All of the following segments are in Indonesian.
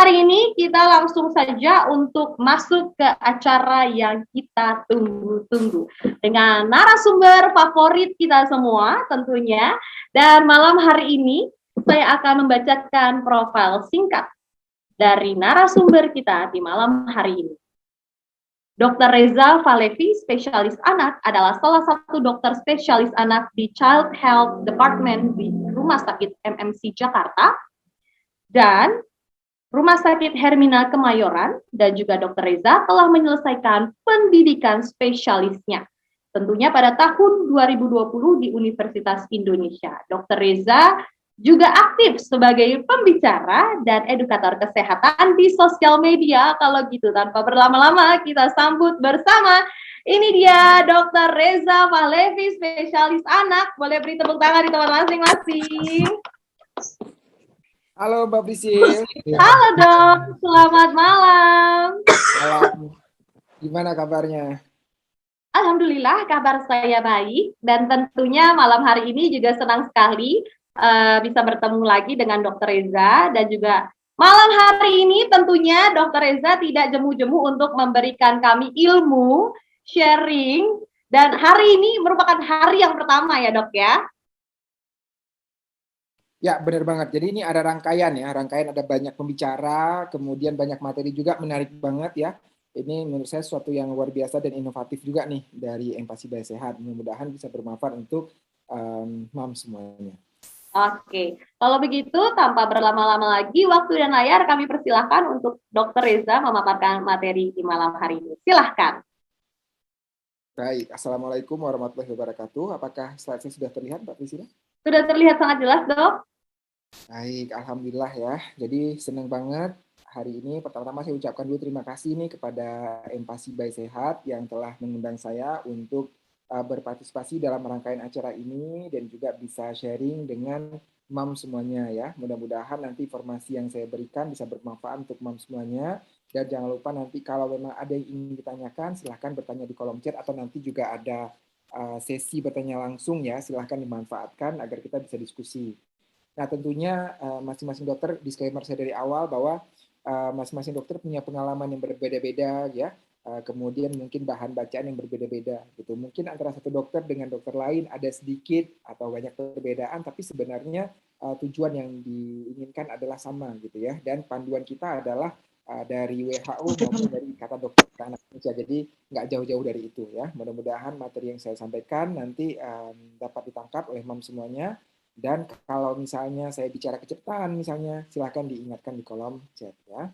hari ini kita langsung saja untuk masuk ke acara yang kita tunggu-tunggu dengan narasumber favorit kita semua tentunya. Dan malam hari ini saya akan membacakan profil singkat dari narasumber kita di malam hari ini. Dr. Reza Valevi, spesialis anak, adalah salah satu dokter spesialis anak di Child Health Department di Rumah Sakit MMC Jakarta dan Rumah Sakit Hermina Kemayoran, dan juga Dr. Reza telah menyelesaikan pendidikan spesialisnya. Tentunya pada tahun 2020 di Universitas Indonesia. Dr. Reza juga aktif sebagai pembicara dan edukator kesehatan di sosial media. Kalau gitu, tanpa berlama-lama, kita sambut bersama. Ini dia Dr. Reza Valevi, spesialis anak. Boleh beri tepuk tangan di tempat masing-masing. Halo Mbak Prisil. Halo dok, selamat malam. Malam. Gimana kabarnya? Alhamdulillah kabar saya baik, dan tentunya malam hari ini juga senang sekali bisa bertemu lagi dengan Dr. Reza. Dan juga malam hari ini tentunya Dr. Reza tidak jemu-jemu untuk memberikan kami ilmu, sharing, dan hari ini merupakan hari yang pertama ya dok ya? Ya benar banget, jadi ini ada rangkaian ya, ada banyak pembicara, kemudian banyak materi juga, menarik banget ya. Ini menurut saya sesuatu yang luar biasa dan inovatif juga nih dari Empati Bayi Sehat. Mudah-mudahan bisa bermanfaat untuk mom semuanya. Oke, kalau begitu tanpa berlama-lama lagi, waktu dan layar kami persilahkan untuk Dr. Reza memaparkan materi di malam hari ini. Silahkan. Baik, Assalamualaikum warahmatullahi wabarakatuh. Apakah slide saya sudah terlihat, Mbak Priscila? Sudah terlihat sangat jelas, dok. Baik, Alhamdulillah ya. Jadi senang banget hari ini. Pertama-tama saya ucapkan dulu terima kasih nih kepada Empati Bayi Sehat yang telah mengundang saya untuk berpartisipasi dalam rangkaian acara ini dan juga bisa sharing dengan mom semuanya ya. Mudah-mudahan nanti informasi yang saya berikan bisa bermanfaat untuk mom semuanya. Dan jangan lupa nanti kalau memang ada yang ingin ditanyakan, silahkan bertanya di kolom chat atau nanti juga ada sesi bertanya langsung ya. Silahkan dimanfaatkan agar kita bisa diskusi. Nah tentunya masing-masing dokter, disclaimer saya dari awal bahwa masing-masing dokter punya pengalaman yang berbeda-beda ya. Kemudian mungkin bahan bacaan yang berbeda-beda gitu. Mungkin antara satu dokter dengan dokter lain ada sedikit atau banyak perbedaan, tapi sebenarnya tujuan yang diinginkan adalah sama gitu ya. Dan panduan kita adalah dari WHO maupun dari Ikatan Dokter Anak Indonesia. Jadi nggak jauh-jauh dari itu ya. Mudah-mudahan materi yang saya sampaikan nanti dapat ditangkap oleh mom semuanya. Dan kalau misalnya saya bicara kecepatan misalnya, silahkan diingatkan di kolom chat ya.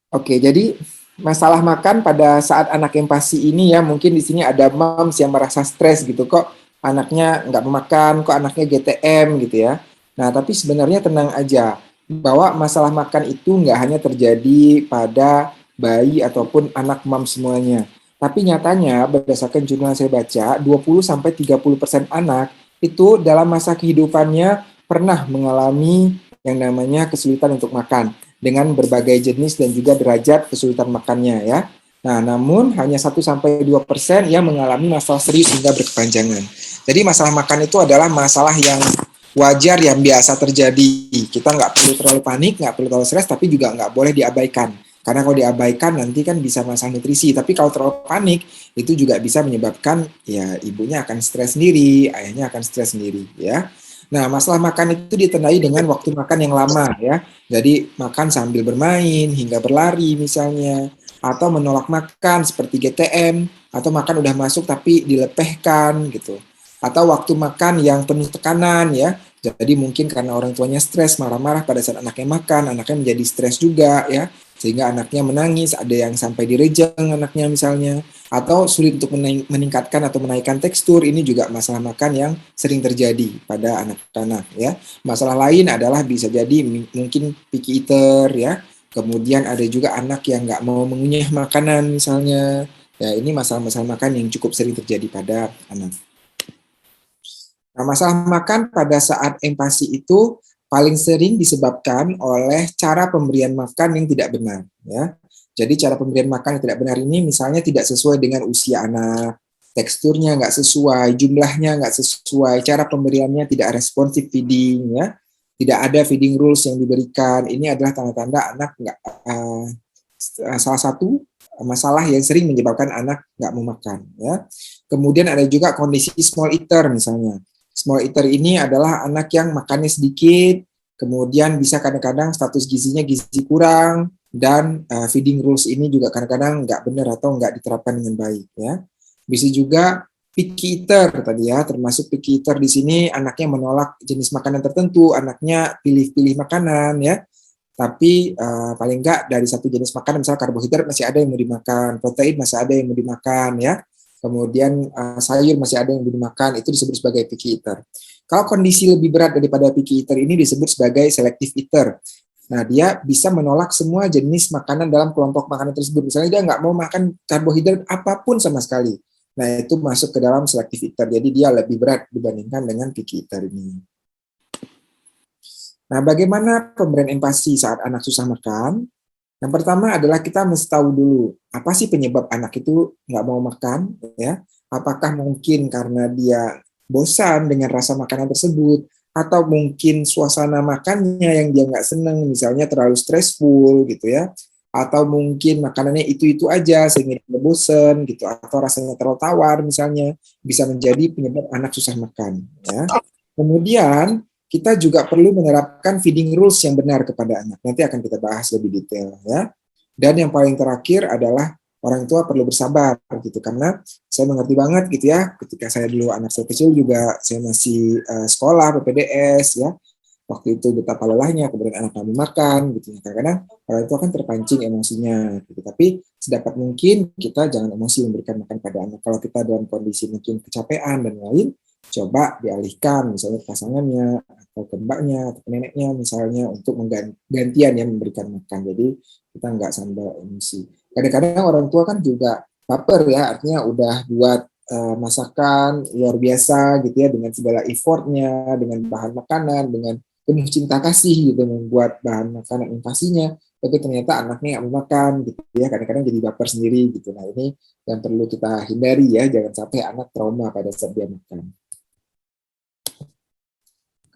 Oke, jadi masalah makan pada saat anak empati ini ya, mungkin di sini ada moms yang merasa stres gitu, kok anaknya nggak memakan, kok anaknya GTM gitu ya. Nah, tapi sebenarnya tenang aja, bahwa masalah makan itu nggak hanya terjadi pada bayi ataupun anak moms semuanya. Tapi nyatanya berdasarkan jurnal saya baca, 20-30% anak itu dalam masa kehidupannya pernah mengalami yang namanya kesulitan untuk makan dengan berbagai jenis dan juga derajat kesulitan makannya ya. Nah, namun hanya 1-2% yang mengalami masalah serius hingga berkepanjangan. Jadi masalah makan itu adalah masalah yang wajar yang biasa terjadi. Kita nggak perlu terlalu panik, nggak perlu terlalu stres, tapi juga nggak boleh diabaikan. Karena kalau diabaikan nanti kan bisa masalah nutrisi. Tapi kalau terlalu panik, itu juga bisa menyebabkan ya ibunya akan stres sendiri, ayahnya akan stres sendiri ya. Nah, masalah makan itu ditandai dengan waktu makan yang lama ya. Jadi makan sambil bermain hingga berlari misalnya, atau menolak makan seperti GTM, atau makan udah masuk tapi dilepehkan gitu. Atau waktu makan yang penuh tekanan ya. Jadi mungkin karena orang tuanya stres, marah-marah pada saat anaknya makan, anaknya menjadi stres juga ya. Sehingga anaknya menangis, ada yang sampai direjang anaknya misalnya, atau sulit untuk meningkatkan atau menaikkan tekstur. Ini juga masalah makan yang sering terjadi pada anak-anak ya. Masalah lain adalah bisa jadi mungkin picky eater ya, kemudian ada juga anak yang nggak mau mengunyah makanan misalnya ya. Ini masalah-masalah makan yang cukup sering terjadi pada anak. Nah, masalah makan pada saat empati itu paling sering disebabkan oleh cara pemberian makan yang tidak benar ya. Jadi cara pemberian makan yang tidak benar ini misalnya tidak sesuai dengan usia anak, teksturnya nggak sesuai, jumlahnya nggak sesuai, cara pemberiannya tidak responsif feeding ya. tidak ada feeding rules yang diberikan. Ini adalah tanda-tanda anak nggak salah satu masalah yang sering menyebabkan anak nggak mau makan. Ya. Kemudian ada juga kondisi small eater misalnya. Small eater ini adalah anak yang makannya sedikit, kemudian bisa kadang-kadang status gizinya gizi kurang, dan feeding rules ini juga kadang-kadang nggak benar atau nggak diterapkan dengan baik. Ya. Bisa juga picky eater tadi ya, termasuk picky eater di sini anaknya menolak jenis makanan tertentu, anaknya pilih-pilih makanan ya. Tapi paling enggak dari satu jenis makanan, misalnya karbohidrat masih ada yang mau dimakan, protein masih ada yang mau dimakan ya. Kemudian sayur masih ada yang mau dimakan, itu disebut sebagai picky eater. Kalau kondisi lebih berat daripada picky eater ini disebut sebagai selective eater. Nah, dia bisa menolak semua jenis makanan dalam kelompok makanan tersebut. Misalnya dia nggak mau makan karbohidrat apapun sama sekali. Nah, itu masuk ke dalam selective eater. Jadi dia lebih berat dibandingkan dengan picky eater ini. Nah, bagaimana pemberian empati saat anak susah makan? Yang pertama adalah kita mesti tahu dulu, apa sih penyebab anak itu nggak mau makan, ya? Apakah mungkin karena dia bosan dengan rasa makanan tersebut, atau mungkin suasana makannya yang dia nggak seneng, misalnya terlalu stressful, gitu ya? Atau mungkin makanannya itu-itu aja sehingga dia bosan, gitu, atau rasanya terlalu tawar, misalnya, bisa menjadi penyebab anak susah makan, ya. Kemudian kita juga perlu menerapkan feeding rules yang benar kepada anak. Nanti akan kita bahas lebih detail ya. Dan yang paling terakhir adalah orang tua perlu bersabar gitu, karena saya mengerti banget gitu ya. Ketika saya dulu anak saya kecil juga saya masih sekolah PPDS ya. Waktu itu betapa lelahnya, kemudian anak kami makan gitu ya. Kadang-kadang orang tua kan terpancing emosinya gitu. Tapi sedapat mungkin kita jangan emosi memberikan makan pada anak. Kalau kita dalam kondisi mungkin kecapean dan lain, coba dialihkan misalnya ke pasangannya atau ke mbaknya atau ke neneknya misalnya untuk gantian ya memberikan makan. Jadi kita nggak sambil emosi. Kadang-kadang orang tua kan juga baper ya, artinya udah buat masakan luar biasa gitu ya dengan segala effortnya, dengan bahan makanan, dengan penuh cinta kasih gitu membuat bahan makanan invasinya, tapi ternyata anaknya nggak mau makan gitu ya, kadang-kadang jadi baper sendiri gitu. Nah ini yang perlu kita hindari ya, jangan sampai anak trauma pada saat dia makan.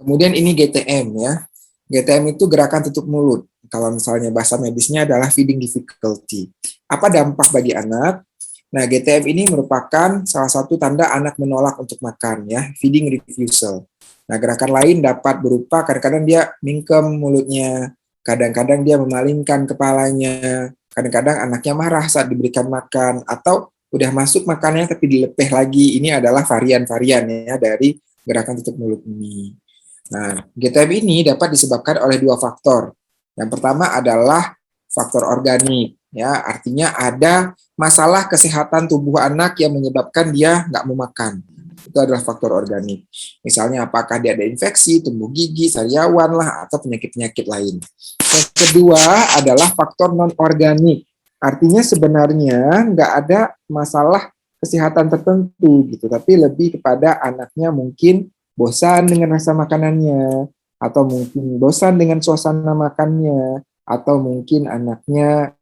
Kemudian ini GTM ya. GTM itu gerakan tutup mulut. Kalau misalnya bahasa medisnya adalah feeding difficulty. Apa dampak bagi anak? Nah, GTM ini merupakan salah satu tanda anak menolak untuk makan ya, feeding refusal. Nah, gerakan lain dapat berupa kadang-kadang dia mingkem mulutnya, kadang-kadang dia memalingkan kepalanya, kadang-kadang anaknya marah saat diberikan makan, atau udah masuk makannya tapi dilepeh lagi. Ini adalah varian-varian ya dari gerakan tutup mulut ini. Nah, GTM ini dapat disebabkan oleh dua faktor. Yang pertama adalah faktor organik, ya, artinya ada masalah kesehatan tubuh anak yang menyebabkan dia nggak mau makan. Itu adalah faktor organik. Misalnya apakah dia ada infeksi, tumbuh gigi, sariawan lah, atau penyakit-penyakit lain. Yang kedua adalah faktor non-organik. Artinya sebenarnya nggak ada masalah kesehatan tertentu gitu, tapi lebih kepada anaknya mungkin bosan dengan rasa makanannya, atau mungkin bosan dengan suasana makannya, atau mungkin anaknya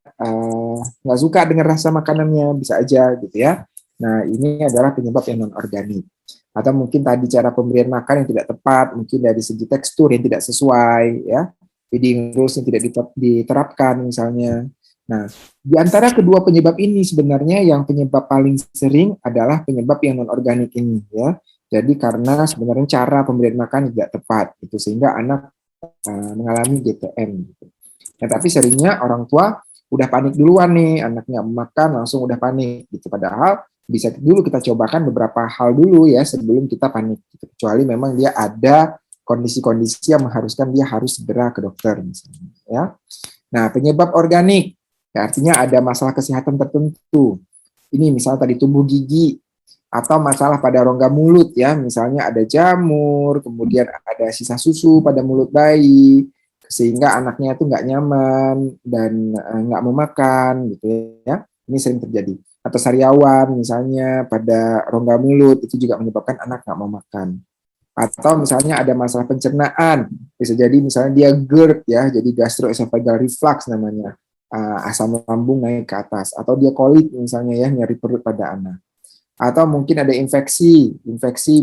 nggak suka dengan rasa makanannya, bisa aja gitu ya. Nah ini adalah penyebab yang non organik. Atau mungkin tadi cara pemberian makan yang tidak tepat, mungkin dari segi tekstur yang tidak sesuai, ya, feeding rules yang tidak diterapkan misalnya. Nah, di antara kedua penyebab ini sebenarnya yang penyebab paling sering adalah penyebab yang non organik ini, ya. Jadi karena sebenarnya cara pemberian makan tidak tepat, itu sehingga anak mengalami GTM. Gitu. Nah, tapi seringnya orang tua udah panik duluan nih, anaknya makan langsung udah panik gitu. Padahal bisa dulu kita cobakan beberapa hal dulu ya sebelum kita panik. Gitu. Kecuali memang dia ada kondisi-kondisi yang mengharuskan dia harus segera ke dokter misalnya. Ya. Nah, penyebab organik, ya, artinya ada masalah kesehatan tertentu. Ini misalnya tadi tumbuh gigi, atau masalah pada rongga mulut ya, misalnya ada jamur, kemudian ada sisa susu pada mulut bayi, sehingga anaknya itu nggak nyaman dan nggak mau makan gitu ya. Ini sering terjadi. Atau sariawan misalnya pada rongga mulut, itu juga menyebabkan anak nggak mau makan. Atau misalnya ada masalah pencernaan, bisa jadi misalnya dia GERD ya, jadi gastroesophageal reflux namanya, asam lambung naik ke atas, atau dia kolik misalnya ya, nyeri perut pada anak. Atau mungkin ada infeksi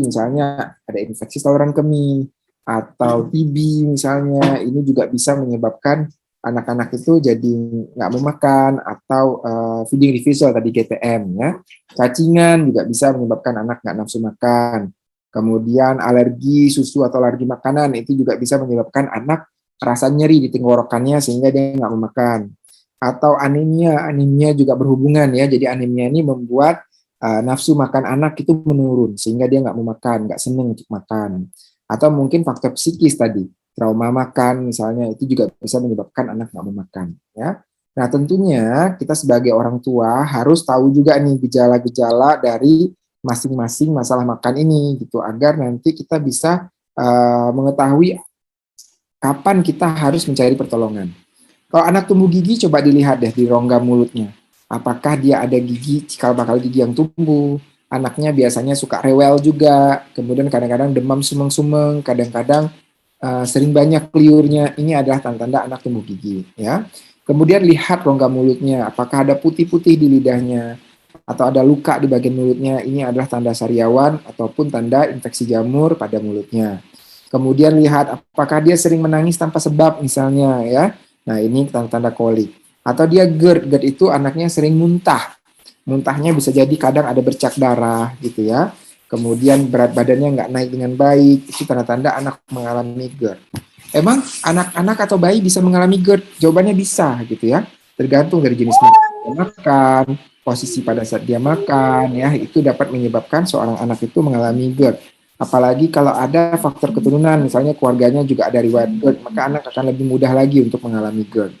misalnya ada infeksi saluran kemih, atau TB misalnya, ini juga bisa menyebabkan anak-anak itu jadi nggak mau makan, atau feeding refusal tadi GTM ya. Cacingan juga bisa menyebabkan anak nggak nafsu makan. Kemudian alergi susu atau alergi makanan itu juga bisa menyebabkan anak rasa nyeri di tenggorokannya sehingga dia nggak mau makan. Atau anemia, anemia juga berhubungan ya. Jadi anemia ini membuat nafsu makan anak itu menurun sehingga dia nggak mau makan, nggak seneng untuk makan. Atau mungkin faktor psikis tadi, trauma makan misalnya, itu juga bisa menyebabkan anak nggak mau makan ya. Nah tentunya kita sebagai orang tua harus tahu juga nih gejala-gejala dari masing-masing masalah makan ini gitu, agar nanti kita bisa mengetahui kapan kita harus mencari pertolongan. Kalau anak tumbuh gigi, coba dilihat deh di rongga mulutnya. Apakah dia ada gigi, cikal bakal gigi yang tumbuh. Anaknya biasanya suka rewel juga, kemudian kadang-kadang demam sumeng-sumeng, kadang-kadang sering banyak liurnya. Ini adalah tanda-tanda anak tumbuh gigi. Ya. Kemudian lihat rongga mulutnya, apakah ada putih-putih di lidahnya, atau ada luka di bagian mulutnya. Ini adalah tanda sariawan ataupun tanda infeksi jamur pada mulutnya. Kemudian lihat apakah dia sering menangis tanpa sebab misalnya ya. Nah, ini tanda-tanda kolik. Atau dia GERD. GERD itu anaknya sering muntah. Muntahnya bisa jadi kadang ada bercak darah gitu ya. Kemudian berat badannya nggak naik dengan baik. Itu tanda-tanda anak mengalami GERD. Emang anak-anak atau bayi bisa mengalami GERD? Jawabannya bisa gitu ya. Tergantung dari jenis makan, posisi pada saat dia makan ya. Itu dapat menyebabkan seorang anak itu mengalami GERD. Apalagi kalau ada faktor keturunan, misalnya keluarganya juga ada riwayat GERD, maka anak akan lebih mudah lagi untuk mengalami GERD.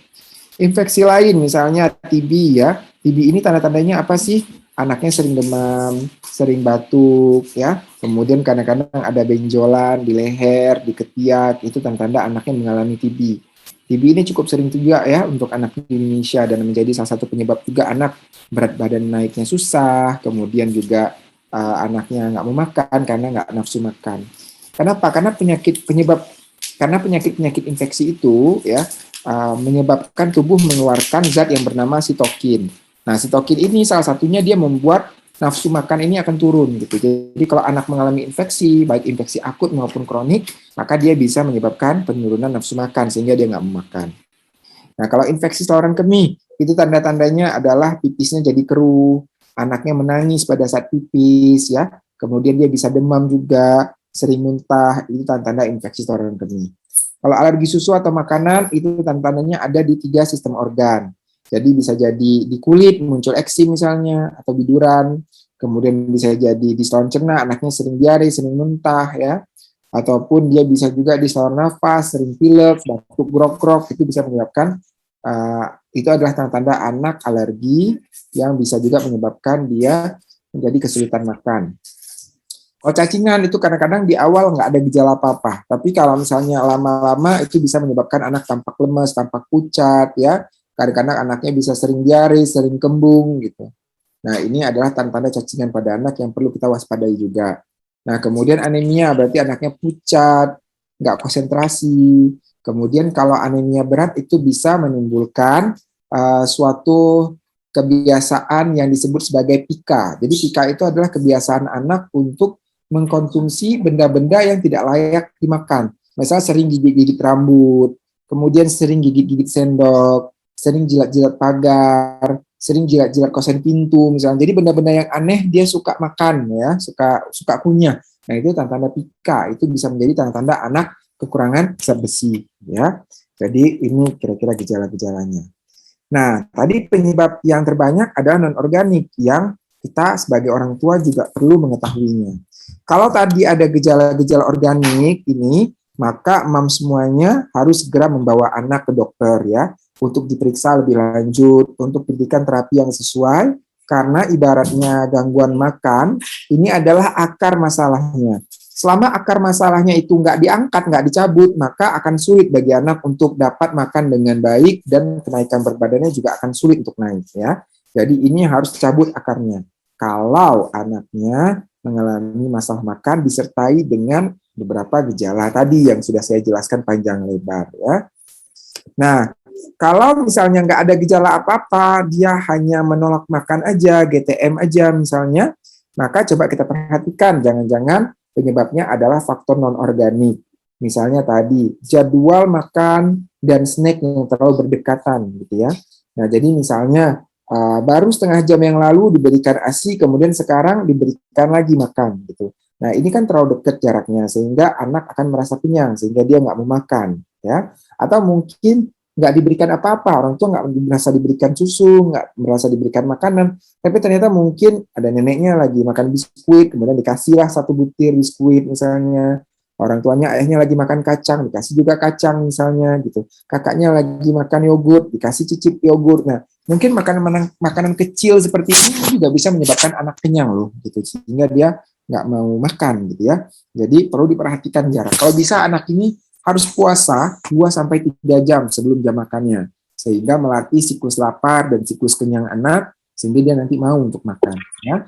Infeksi lain, misalnya TB ya. TB ini tanda-tandanya apa sih? Anaknya sering demam, sering batuk, ya. Kemudian kadang-kadang ada benjolan di leher, di ketiak, itu tanda-tanda anaknya mengalami TB. TB ini cukup sering juga ya untuk anak di Indonesia dan menjadi salah satu penyebab juga anak berat badan naiknya susah, kemudian juga anaknya nggak mau makan karena nggak nafsu makan. Kenapa? Karena penyakit infeksi itu ya menyebabkan tubuh mengeluarkan zat yang bernama sitokin. Nah, sitokin ini salah satunya dia membuat nafsu makan ini akan turun gitu. Jadi kalau anak mengalami infeksi, baik infeksi akut maupun kronik, maka dia bisa menyebabkan penurunan nafsu makan sehingga dia nggak mau makan. Nah, kalau infeksi saluran kemih, itu tanda-tandanya adalah pipisnya jadi keruh, anaknya menangis pada saat pipis, ya. Kemudian dia bisa demam juga, sering muntah, itu tanda-tanda infeksi saluran kemih. Kalau alergi susu atau makanan, itu tanda-tandanya ada di 3 sistem organ. Jadi bisa jadi di kulit, muncul eksim misalnya, atau biduran. Kemudian bisa jadi di saluran cerna, anaknya sering diare, sering muntah, ya. Ataupun dia bisa juga di saluran nafas, sering pilek, batuk, grok-grok, itu bisa menyebabkan itu adalah tanda-tanda anak alergi yang bisa juga menyebabkan dia menjadi kesulitan makan. Kalau cacingan itu kadang-kadang di awal nggak ada gejala apa-apa, tapi kalau misalnya lama-lama itu bisa menyebabkan anak tampak lemas, tampak pucat, ya. Kadang-kadang anaknya bisa sering diare, sering kembung gitu. Nah, ini adalah tanda-tanda cacingan pada anak yang perlu kita waspadai juga. Nah, kemudian anemia berarti anaknya pucat, nggak konsentrasi. Kemudian kalau anemia berat itu bisa menimbulkan suatu kebiasaan yang disebut sebagai pika. Jadi pika itu adalah kebiasaan anak untuk mengkonsumsi benda-benda yang tidak layak dimakan. Misalnya sering gigit-gigit rambut, kemudian sering gigit-gigit sendok, sering jilat-jilat pagar, sering jilat-jilat kosen pintu misalnya. Jadi benda-benda yang aneh dia suka makan ya, suka kunyah. Nah, itu tanda-tanda pika, itu bisa menjadi tanda-tanda anak kekurangan zat besi ya. Jadi ini kira-kira gejala-gejalanya. Nah, tadi penyebab yang terbanyak adalah non-organik yang kita sebagai orang tua juga perlu mengetahuinya. Kalau tadi ada gejala-gejala organik ini, maka mam semuanya harus segera membawa anak ke dokter ya untuk diperiksa lebih lanjut, untuk diberikan terapi yang sesuai, karena ibaratnya gangguan makan ini adalah akar masalahnya. Selama akar masalahnya itu nggak diangkat, nggak dicabut, maka akan sulit bagi anak untuk dapat makan dengan baik dan kenaikan berat badannya juga akan sulit untuk naik ya. Jadi ini harus cabut akarnya. Kalau anaknya mengalami masalah makan disertai dengan beberapa gejala tadi yang sudah saya jelaskan panjang lebar ya. Nah, kalau misalnya nggak ada gejala apa-apa, dia hanya menolak makan aja, GTM aja misalnya, maka coba kita perhatikan, jangan-jangan penyebabnya adalah faktor non-organik. Misalnya tadi jadwal makan dan snack yang terlalu berdekatan gitu ya. Nah, jadi misalnya baru setengah jam yang lalu diberikan ASI, kemudian sekarang diberikan lagi makan gitu. Nah, ini kan terlalu dekat jaraknya sehingga anak akan merasa kenyang sehingga dia nggak mau makan ya. Atau mungkin nggak diberikan apa-apa, orang tua nggak merasa diberikan susu, nggak merasa diberikan makanan, tapi ternyata mungkin ada neneknya lagi makan biskuit, kemudian dikasihlah satu butir biskuit misalnya, orang tuanya ayahnya lagi makan kacang, dikasih juga kacang misalnya gitu, kakaknya lagi makan yogurt, dikasih cicip yogurt. Nah, mungkin makanan kecil seperti ini juga bisa menyebabkan anak kenyang loh gitu, sehingga dia nggak mau makan gitu ya. Jadi perlu diperhatikan jarak. Kalau bisa anak ini harus puasa 2 sampai 3 jam sebelum jam makannya, sehingga melatih siklus lapar dan siklus kenyang anak, sehingga dia nanti mau untuk makan. Ya.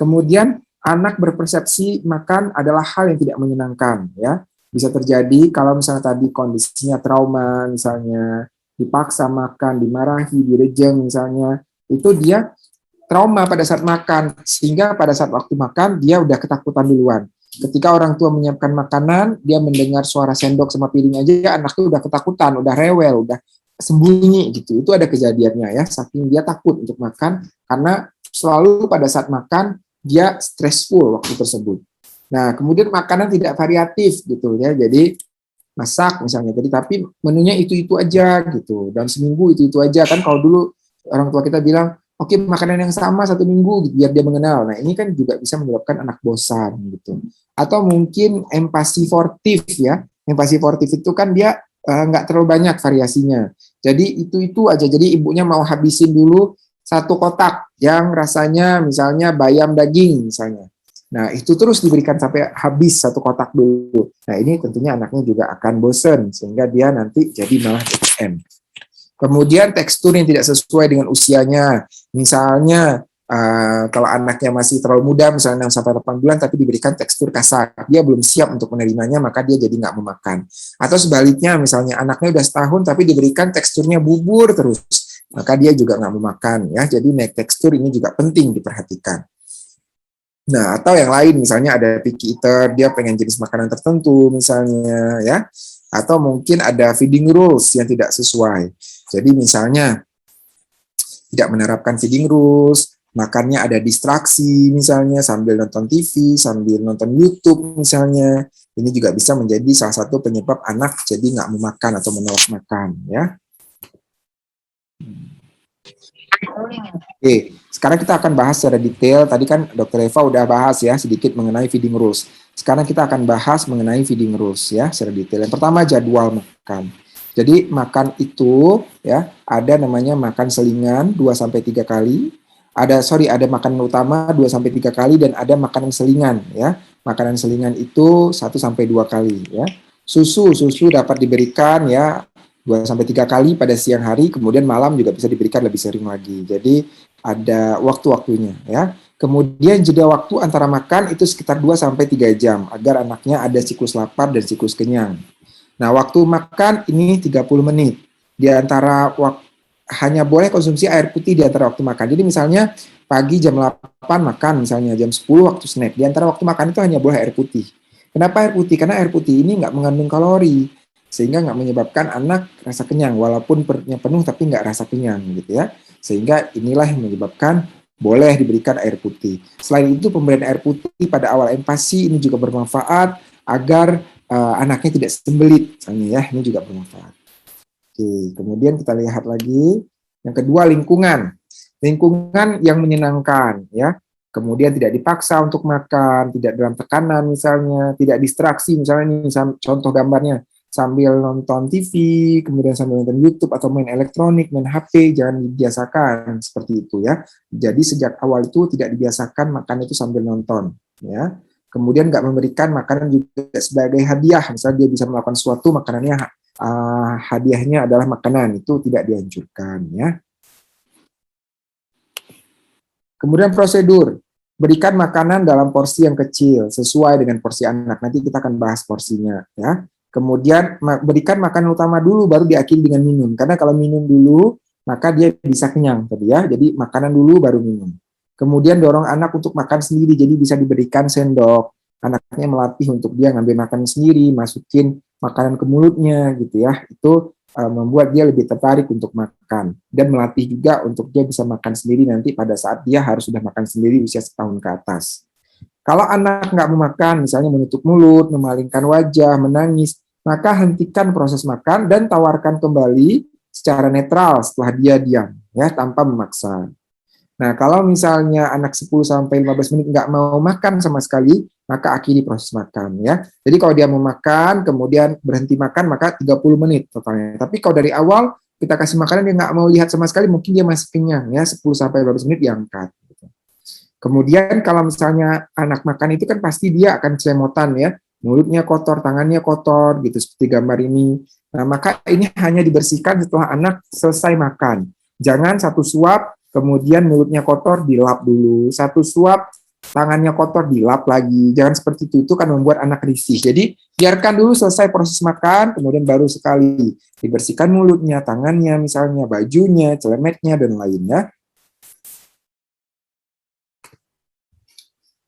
Kemudian anak berpersepsi makan adalah hal yang tidak menyenangkan. Ya. Bisa terjadi kalau misalnya tadi kondisinya trauma, misalnya dipaksa makan, dimarahi, direjeng misalnya, itu dia trauma pada saat makan, sehingga pada saat waktu makan dia udah ketakutan duluan. Ketika orang tua menyiapkan makanan, dia mendengar suara sendok sama piring aja, anaknya udah ketakutan, udah rewel, udah sembunyi gitu. Itu ada kejadiannya ya, saking dia takut untuk makan, karena selalu pada saat makan, dia stressful waktu tersebut. Nah, kemudian makanan tidak variatif gitu ya, jadi masak misalnya tadi, tapi menunya itu-itu aja gitu, dan seminggu itu-itu aja. Kan kalau dulu orang tua kita bilang, oke, makanan yang sama 1 minggu gitu, biar dia mengenal. Nah, ini kan juga bisa menyebabkan anak bosan gitu. Atau mungkin empati sportif ya. Empati sportif itu kan dia nggak terlalu banyak variasinya. Jadi itu aja. Jadi ibunya mau habisin dulu satu kotak yang rasanya misalnya bayam daging misalnya. Nah, itu terus diberikan sampai habis satu kotak dulu. Nah, ini tentunya anaknya juga akan bosen, sehingga dia nanti jadi malah DTM. Kemudian tekstur yang tidak sesuai dengan usianya. Misalnya kalau anaknya masih terlalu muda, misalnya 6 sampai 8 bulan, tapi diberikan tekstur kasar, dia belum siap untuk menerimanya, maka dia jadi nggak mau makan. Atau sebaliknya, misalnya anaknya udah setahun, tapi diberikan teksturnya bubur terus, maka dia juga nggak mau makan. Ya, jadi naik tekstur ini juga penting diperhatikan. Nah, atau yang lain, misalnya ada picky eater, dia pengen jenis makanan tertentu, misalnya, ya. Atau mungkin ada feeding rules yang tidak sesuai. Jadi misalnya tidak menerapkan feeding rules, makannya ada distraksi misalnya sambil nonton TV, sambil nonton YouTube misalnya. Ini juga bisa menjadi salah satu penyebab anak jadi nggak mau makan atau menolak makan ya. Oke, sekarang kita akan bahas secara detail. Tadi kan Dr. Eva udah bahas ya sedikit mengenai feeding rules. Sekarang kita akan bahas mengenai feeding rules ya secara detail. Yang pertama jadwal makan. Jadi makan itu ya ada namanya makan selingan 2 sampai 3 kali. Ada makanan utama 2 sampai 3 kali dan ada makanan selingan ya. Makanan selingan itu 1 sampai 2 kali ya. Susu dapat diberikan ya 2 sampai 3 kali pada siang hari, kemudian malam juga bisa diberikan lebih sering lagi. Jadi ada waktu-waktunya ya. Kemudian jeda waktu antara makan itu sekitar 2 sampai 3 jam agar anaknya ada siklus lapar dan siklus kenyang. Nah, waktu makan ini 30 menit. Di antara hanya boleh konsumsi air putih di antara waktu makan. Jadi misalnya pagi jam 8 makan, misalnya jam 10 waktu snack. Di antara waktu makan itu hanya boleh air putih. Kenapa air putih? Karena air putih ini nggak mengandung kalori, sehingga nggak menyebabkan anak rasa kenyang, walaupun perutnya penuh tapi nggak rasa kenyang gitu ya. Sehingga inilah yang menyebabkan boleh diberikan air putih. Selain itu, pemberian air putih pada awal empasi ini juga bermanfaat agar anaknya tidak sembelit, misalnya ya, ini juga bermanfaat. Oke, kemudian kita lihat lagi. Yang kedua, lingkungan. Lingkungan yang menyenangkan, ya. Kemudian tidak dipaksa untuk makan, tidak dalam tekanan misalnya, tidak distraksi misalnya ini contoh gambarnya sambil nonton TV, kemudian sambil nonton YouTube atau main elektronik, main HP, jangan dibiasakan seperti itu ya. Jadi sejak awal itu tidak dibiasakan makan itu sambil nonton, ya. Kemudian nggak memberikan makanan juga sebagai hadiah, misalnya dia bisa melakukan sesuatu makanannya hadiahnya adalah makanan, itu tidak dianjurkan ya. Kemudian prosedur, berikan makanan dalam porsi yang kecil sesuai dengan porsi anak. Nanti kita akan bahas porsinya ya. Kemudian berikan makanan utama dulu baru diakhiri dengan minum. Karena kalau minum dulu maka dia bisa kenyang tadi ya. Jadi makanan dulu baru minum. Kemudian dorong anak untuk makan sendiri, jadi bisa diberikan sendok. anaknya melatih untuk dia ngambil makan sendiri, masukin makanan ke mulutnya gitu ya. Itu membuat dia lebih tertarik untuk makan dan melatih juga untuk dia bisa makan sendiri nanti pada saat dia harus sudah makan sendiri usia setahun ke atas. Kalau anak nggak mau makan, misalnya menutup mulut, memalingkan wajah, menangis, maka hentikan proses makan dan tawarkan kembali secara netral setelah dia diam, ya, tanpa memaksa. Nah, kalau misalnya anak 10 sampai 15 menit nggak mau makan sama sekali, maka akhiri proses makan ya. Jadi kalau dia mau makan, kemudian berhenti makan, maka 30 menit totalnya. Tapi kalau dari awal kita kasih makanan dia nggak mau lihat sama sekali, mungkin dia masih kenyang ya, 10 sampai 15 menit diangkat. Kemudian kalau misalnya anak makan itu kan pasti dia akan cemotan ya, mulutnya kotor, tangannya kotor gitu seperti gambar ini. Nah, maka ini hanya dibersihkan setelah anak selesai makan. Jangan satu suap kemudian mulutnya kotor dilap dulu, satu suap tangannya kotor dilap lagi. Jangan seperti itu kan membuat anak risih. Jadi biarkan dulu selesai proses makan, kemudian baru sekali dibersihkan mulutnya, tangannya misalnya, bajunya, celemetnya dan lainnya.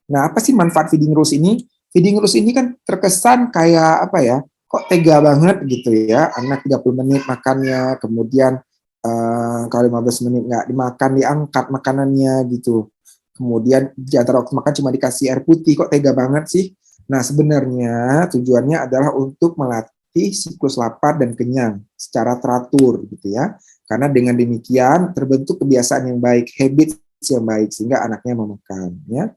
Nah, apa sih manfaat feeding rules ini? Feeding rules ini kan terkesan kayak apa ya? Kok tega banget gitu ya. Anak 30 menit makannya, kemudian kalau 15 menit nggak dimakan, diangkat makanannya gitu. Kemudian di antara waktu makan cuma dikasih air putih, kok tega banget sih? Nah, sebenarnya tujuannya adalah untuk melatih siklus lapar dan kenyang secara teratur gitu ya. Karena dengan demikian terbentuk kebiasaan yang baik, habit yang baik sehingga anaknya mau makan ya.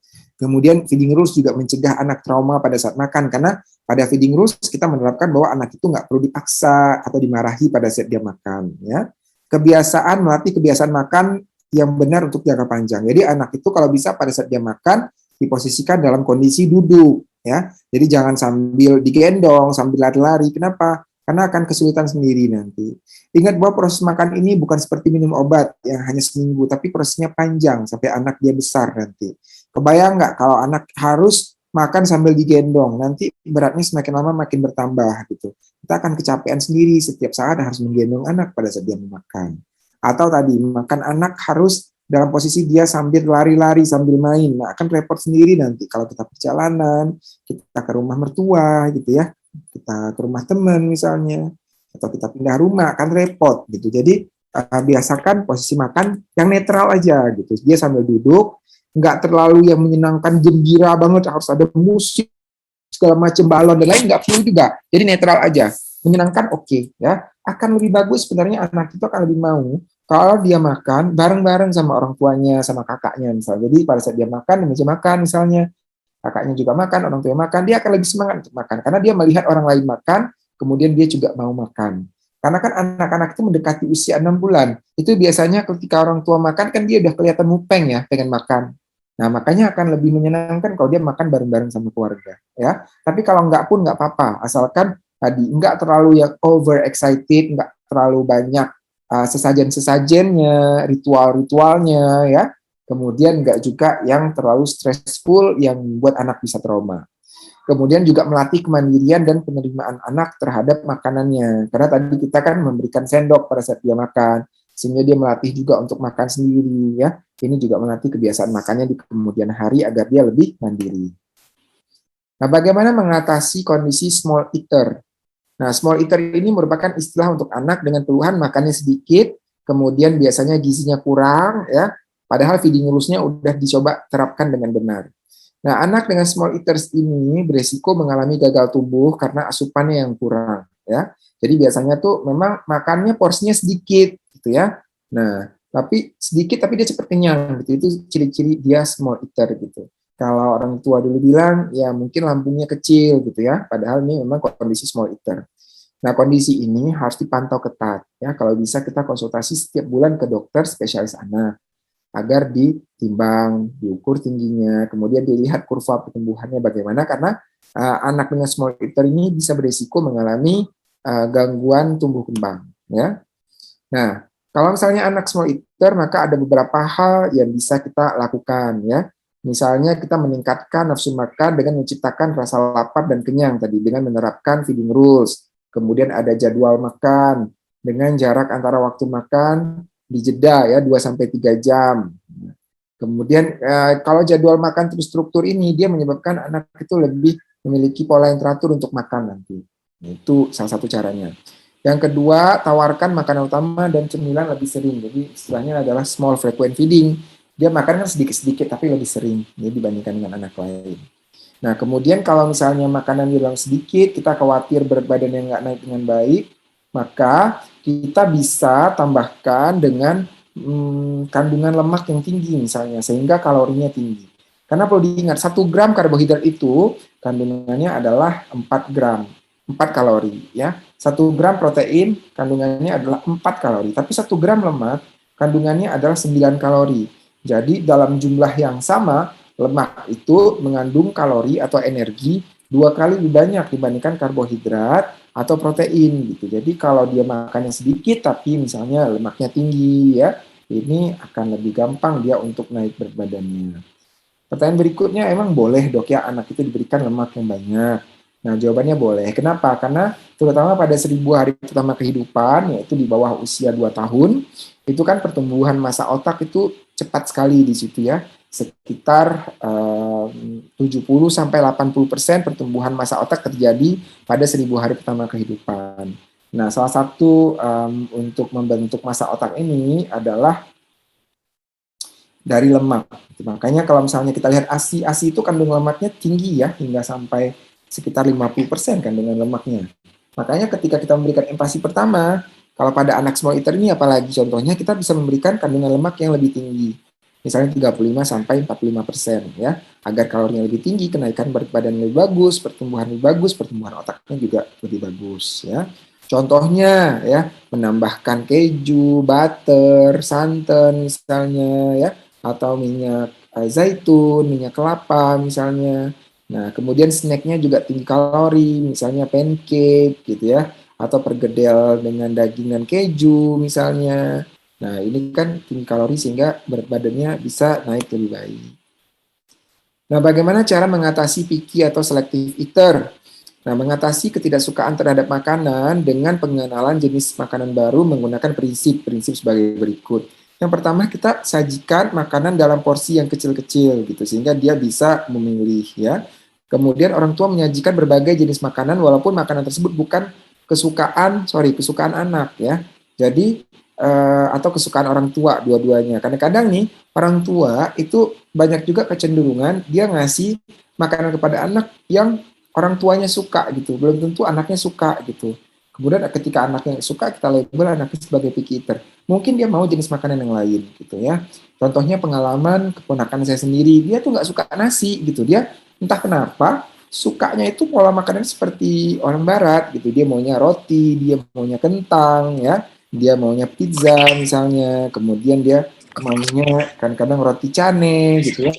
Kemudian feeding rules juga mencegah anak trauma pada saat makan karena pada feeding rules kita menerapkan bahwa anak itu nggak perlu dipaksa atau dimarahi pada saat dia makan ya. Kebiasaan melatih kebiasaan makan yang benar untuk jangka panjang. Jadi anak itu kalau bisa pada saat dia makan diposisikan dalam kondisi duduk ya. Jadi jangan sambil digendong, sambil lari-lari. Kenapa? Karena akan kesulitan sendiri nanti. Ingat bahwa proses makan ini bukan seperti minum obat yang hanya seminggu, tapi prosesnya panjang sampai anak dia besar nanti. Kebayang nggak kalau anak harus makan sambil digendong, nanti beratnya semakin lama makin bertambah gitu. Kita akan kecapean sendiri setiap saat harus menggendong anak pada saat dia makan. Atau tadi makan anak harus dalam posisi dia sambil lari-lari sambil main. Nah, akan repot sendiri nanti kalau kita perjalanan, kita ke rumah mertua gitu ya, kita ke rumah teman misalnya, atau kita pindah rumah akan repot gitu. Jadi biasakan posisi makan yang netral aja gitu. Dia sambil duduk, nggak terlalu yang menyenangkan gembira banget harus ada musik segala macam balon dan lain, nggak perlu juga. Jadi netral aja, menyenangkan oke, ya. Akan lebih bagus sebenarnya anak itu akan lebih mau kalau dia makan bareng-bareng sama orang tuanya, sama kakaknya misalnya. Jadi pada saat dia makan di meja makan misalnya, kakaknya juga makan, orang tuanya makan, dia akan lebih semangat untuk makan karena dia melihat orang lain makan, kemudian dia juga mau makan. Karena kan anak-anak itu mendekati usia 6 bulan, itu biasanya ketika orang tua makan kan dia udah kelihatan mupeng ya, pengen makan. Nah, makanya akan lebih menyenangkan kalau dia makan bareng-bareng sama keluarga, ya. Tapi kalau enggak pun enggak apa-apa, asalkan tadi enggak terlalu yang over excited, enggak terlalu banyak sesajen-sesajennya, ritual-ritualnya, ya. Kemudian enggak juga yang terlalu stressful yang membuat anak bisa trauma. Kemudian juga melatih kemandirian dan penerimaan anak terhadap makanannya. Karena tadi kita kan memberikan sendok pada saat dia makan, sehingga dia melatih juga untuk makan sendiri ya. Ini juga melatih kebiasaan makannya di kemudian hari agar dia lebih mandiri. Nah, bagaimana mengatasi kondisi small eater? Nah, small eater ini merupakan istilah untuk anak dengan keluhan makannya sedikit, kemudian biasanya gizinya kurang ya. Padahal feeding rules-nya udah dicoba terapkan dengan benar. Nah, anak dengan small eaters ini beresiko mengalami gagal tumbuh karena asupannya yang kurang ya. Jadi biasanya tuh memang makannya porsinya sedikit gitu ya. Nah, tapi sedikit tapi dia cepat kenyang gitu. Itu ciri-ciri dia small eater gitu. Kalau orang tua dulu bilang ya mungkin lambungnya kecil gitu ya. Padahal ini memang kondisi small eater. Nah, kondisi ini harus dipantau ketat ya. Kalau bisa kita konsultasi setiap bulan ke dokter spesialis anak agar ditimbang, diukur tingginya, kemudian dilihat kurva pertumbuhannya bagaimana, karena anak dengan small eater ini bisa berisiko mengalami gangguan tumbuh kembang. Ya. Nah, kalau misalnya anak small eater, maka ada beberapa hal yang bisa kita lakukan. Ya. Misalnya kita meningkatkan nafsu makan dengan menciptakan rasa lapar dan kenyang tadi, dengan menerapkan feeding rules, kemudian ada jadwal makan, dengan jarak antara waktu makan dijeda ya 2 sampai 3 jam. Kemudian kalau jadwal makan terstruktur ini dia menyebabkan anak itu lebih memiliki pola yang teratur untuk makan nanti. Itu salah satu caranya. Yang kedua, tawarkan makanan utama dan cemilan lebih sering. Jadi istilahnya adalah small frequent feeding. Dia makan kan sedikit-sedikit tapi lebih sering ya, dibandingkan dengan anak lain. Nah, kemudian kalau misalnya makanan di dalam sedikit, kita khawatir berat badan yang nggak naik dengan baik, maka kita bisa tambahkan dengan kandungan lemak yang tinggi misalnya, sehingga kalorinya tinggi. Karena perlu diingat, 1 gram karbohidrat itu kandungannya adalah 4 gram, 4 kalori. Ya. 1 gram protein kandungannya adalah 4 kalori, tapi 1 gram lemak kandungannya adalah 9 kalori. Jadi dalam jumlah yang sama, lemak itu mengandung kalori atau energi 2 kali lebih banyak dibandingkan karbohidrat atau protein gitu. Jadi kalau dia makannya sedikit tapi misalnya lemaknya tinggi ya, ini akan lebih gampang dia untuk naik berat badannya. Pertanyaan berikutnya, emang boleh dok ya anak itu diberikan lemak yang banyak? Nah jawabannya boleh. Kenapa? Karena terutama pada 1.000 hari pertama kehidupan, yaitu di bawah usia 2 tahun, itu kan pertumbuhan massa otak itu cepat sekali di situ ya. Sekitar 70-80% pertumbuhan massa otak terjadi pada 1.000 hari pertama kehidupan. Nah, salah satu untuk membentuk massa otak ini adalah dari lemak. Makanya kalau misalnya kita lihat ASI, ASI itu kandungan lemaknya tinggi ya, hingga sampai sekitar 50% kandungan lemaknya. Makanya ketika kita memberikan empasi pertama, kalau pada anak small eater ini apalagi contohnya kita bisa memberikan kandungan lemak yang lebih tinggi. Misalnya 35 sampai 45% ya, agar kalorinya lebih tinggi, kenaikan berat badan lebih bagus, pertumbuhan lebih bagus, pertumbuhan otaknya juga lebih bagus ya. Contohnya ya, menambahkan keju, butter, santan misalnya ya, atau minyak zaitun, minyak kelapa misalnya. Nah, kemudian snacknya juga tinggi kalori, misalnya pancake gitu ya, atau pergedel dengan daging dan keju misalnya. Nah, ini kan tinggi kalori sehingga berat badannya bisa naik lebih baik. Nah, bagaimana cara mengatasi picky atau selective eater? Nah, mengatasi ketidaksukaan terhadap makanan dengan pengenalan jenis makanan baru menggunakan prinsip-prinsip sebagai berikut. Yang pertama, kita sajikan makanan dalam porsi yang kecil-kecil gitu sehingga dia bisa memilih ya. Kemudian orang tua menyajikan berbagai jenis makanan walaupun makanan tersebut bukan kesukaan anak ya. Jadi atau kesukaan orang tua dua-duanya. Kadang-kadang nih orang tua itu banyak juga kecenderungan dia ngasih makanan kepada anak yang orang tuanya suka gitu, belum tentu anaknya suka gitu. Kemudian ketika anaknya suka, kita label anaknya sebagai picky eater. Mungkin dia mau jenis makanan yang lain gitu ya. Contohnya pengalaman keponakan saya sendiri, dia tuh nggak suka nasi gitu. Dia entah kenapa sukanya itu pola makanan seperti orang barat gitu. Dia maunya roti, dia maunya kentang ya, dia maunya pizza misalnya. Kemudian dia maunya kadang-kadang roti cane gitu ya.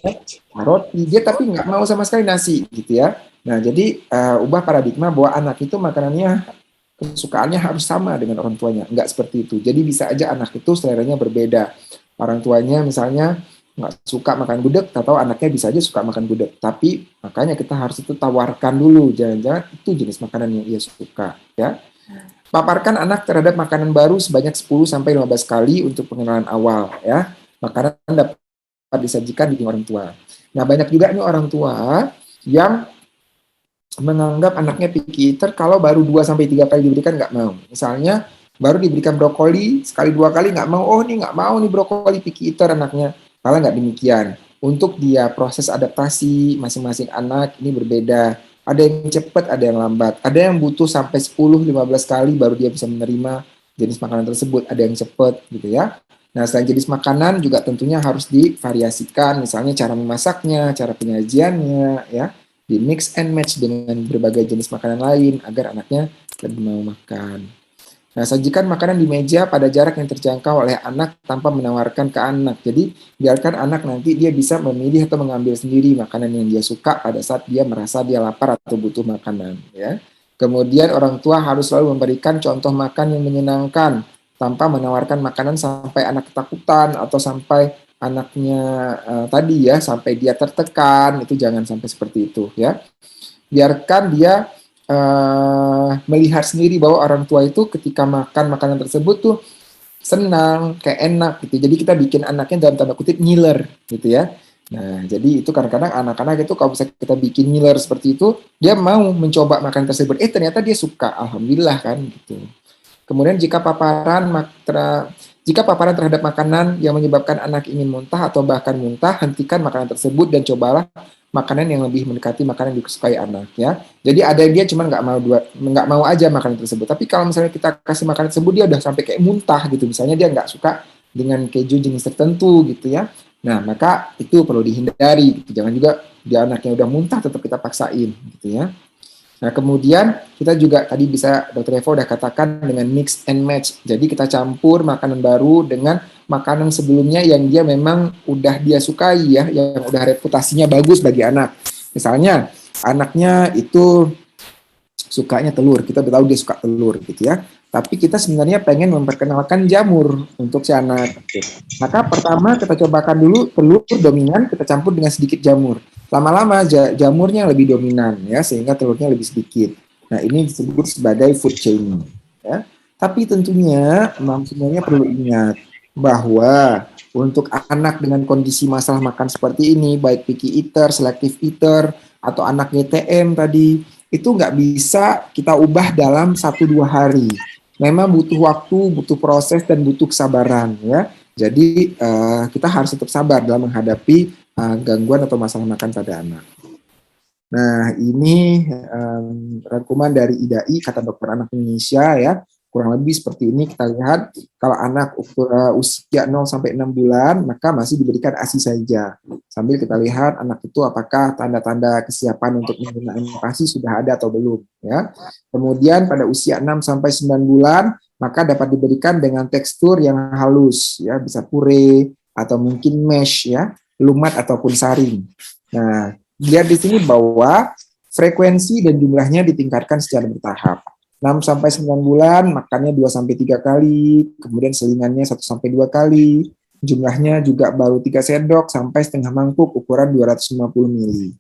Nah, roti dia tapi nggak mau sama sekali nasi gitu ya. Nah, jadi ubah paradigma bahwa anak itu makanannya kesukaannya harus sama dengan orang tuanya. Enggak seperti itu. Jadi bisa aja anak itu seleranya berbeda. Orang tuanya misalnya nggak suka makan gudeg, atau anaknya bisa aja suka makan gudeg. Tapi makanya kita harus itu tawarkan dulu. Jangan-jangan itu jenis makanan yang ia suka. Ya. Paparkan anak terhadap makanan baru sebanyak 10-15 kali untuk pengenalan awal. Ya. Makanan dapat disajikan di orang tua. Nah, banyak juga nih orang tua yang menganggap anaknya picky eater kalau baru 2-3 kali diberikan nggak mau. Misalnya baru diberikan brokoli sekali 2 kali nggak mau, oh ini nggak mau nih brokoli, picky eater anaknya. Malah nggak demikian. Untuk dia proses adaptasi masing-masing anak ini berbeda. Ada yang cepat, ada yang lambat. Ada yang butuh sampai 10-15 kali baru dia bisa menerima jenis makanan tersebut. Ada yang cepat gitu ya. Nah, selain jenis makanan juga tentunya harus divariasikan, misalnya cara memasaknya, cara penyajiannya, ya, di mix and match dengan berbagai jenis makanan lain agar anaknya lebih mau makan. Nah, sajikan makanan di meja pada jarak yang terjangkau oleh anak tanpa menawarkan ke anak. Jadi, biarkan anak nanti dia bisa memilih atau mengambil sendiri makanan yang dia suka pada saat dia merasa dia lapar atau butuh makanan, ya. Kemudian orang tua harus selalu memberikan contoh makan yang menyenangkan tanpa menawarkan makanan sampai anak ketakutan atau sampai anaknya tadi ya sampai dia tertekan, itu jangan sampai seperti itu ya. Biarkan dia melihat sendiri bahwa orang tua itu ketika makan makanan tersebut tuh senang, kayak enak gitu. Jadi kita bikin anaknya dalam tanda kutip ngiler gitu ya. Nah, jadi itu kadang-kadang anak-anak itu kalau bisa kita bikin ngiler seperti itu, dia mau mencoba makan tersebut. Ternyata dia suka, alhamdulillah kan gitu. Kemudian jika paparan terhadap makanan yang menyebabkan anak ingin muntah atau bahkan muntah, hentikan makanan tersebut dan cobalah makanan yang lebih mendekati makanan yang disukai anak ya. Jadi ada yang dia cuma nggak mau aja makanan tersebut. Tapi kalau misalnya kita kasih makanan tersebut dia udah sampai kayak muntah gitu, misalnya dia nggak suka dengan keju jenis tertentu gitu ya. Nah maka itu perlu dihindari. Gitu. Jangan juga dia anaknya udah muntah tetap kita paksain gitu ya. Nah, kemudian kita juga tadi bisa Dr. Eva udah katakan dengan mix and match. Jadi kita campur makanan baru dengan makanan sebelumnya yang dia memang udah dia sukai ya, yang udah reputasinya bagus bagi anak. Misalnya anaknya itu sukanya telur, kita udah tahu dia suka telur gitu ya. Tapi kita sebenarnya pengen memperkenalkan jamur untuk si anak. Maka pertama kita cobakan dulu telur dominan, kita campur dengan sedikit jamur. Lama-lama jamurnya lebih dominan ya, sehingga telurnya lebih sedikit. Nah ini disebut sebagai food chaining. Ya. Tapi tentunya sebenarnya perlu ingat bahwa untuk anak dengan kondisi masalah makan seperti ini, baik picky eater, selective eater, atau anak GTM tadi, itu nggak bisa kita ubah dalam 1-2 hari. Memang butuh waktu, butuh proses, dan butuh kesabaran ya. Jadi kita harus tetap sabar dalam menghadapi gangguan atau masalah makan pada anak. Nah ini rangkuman dari IDAI, Kata Dokter Anak Indonesia ya. Kurang lebih seperti ini kita lihat kalau anak usia 0 sampai 6 bulan maka masih diberikan ASI saja. Sambil kita lihat anak itu apakah tanda-tanda kesiapan untuk menerima ASI sudah ada atau belum ya. Kemudian pada usia 6 sampai 9 bulan maka dapat diberikan dengan tekstur yang halus ya, bisa puree atau mungkin mesh ya, lumat ataupun saring. Nah, lihat di sini bahwa frekuensi dan jumlahnya ditingkatkan secara bertahap. 6 sampai 9 bulan makannya 2 sampai 3 kali, kemudian selingannya 1 sampai 2 kali. Jumlahnya juga baru 3 sendok sampai setengah mangkuk ukuran 250 ml.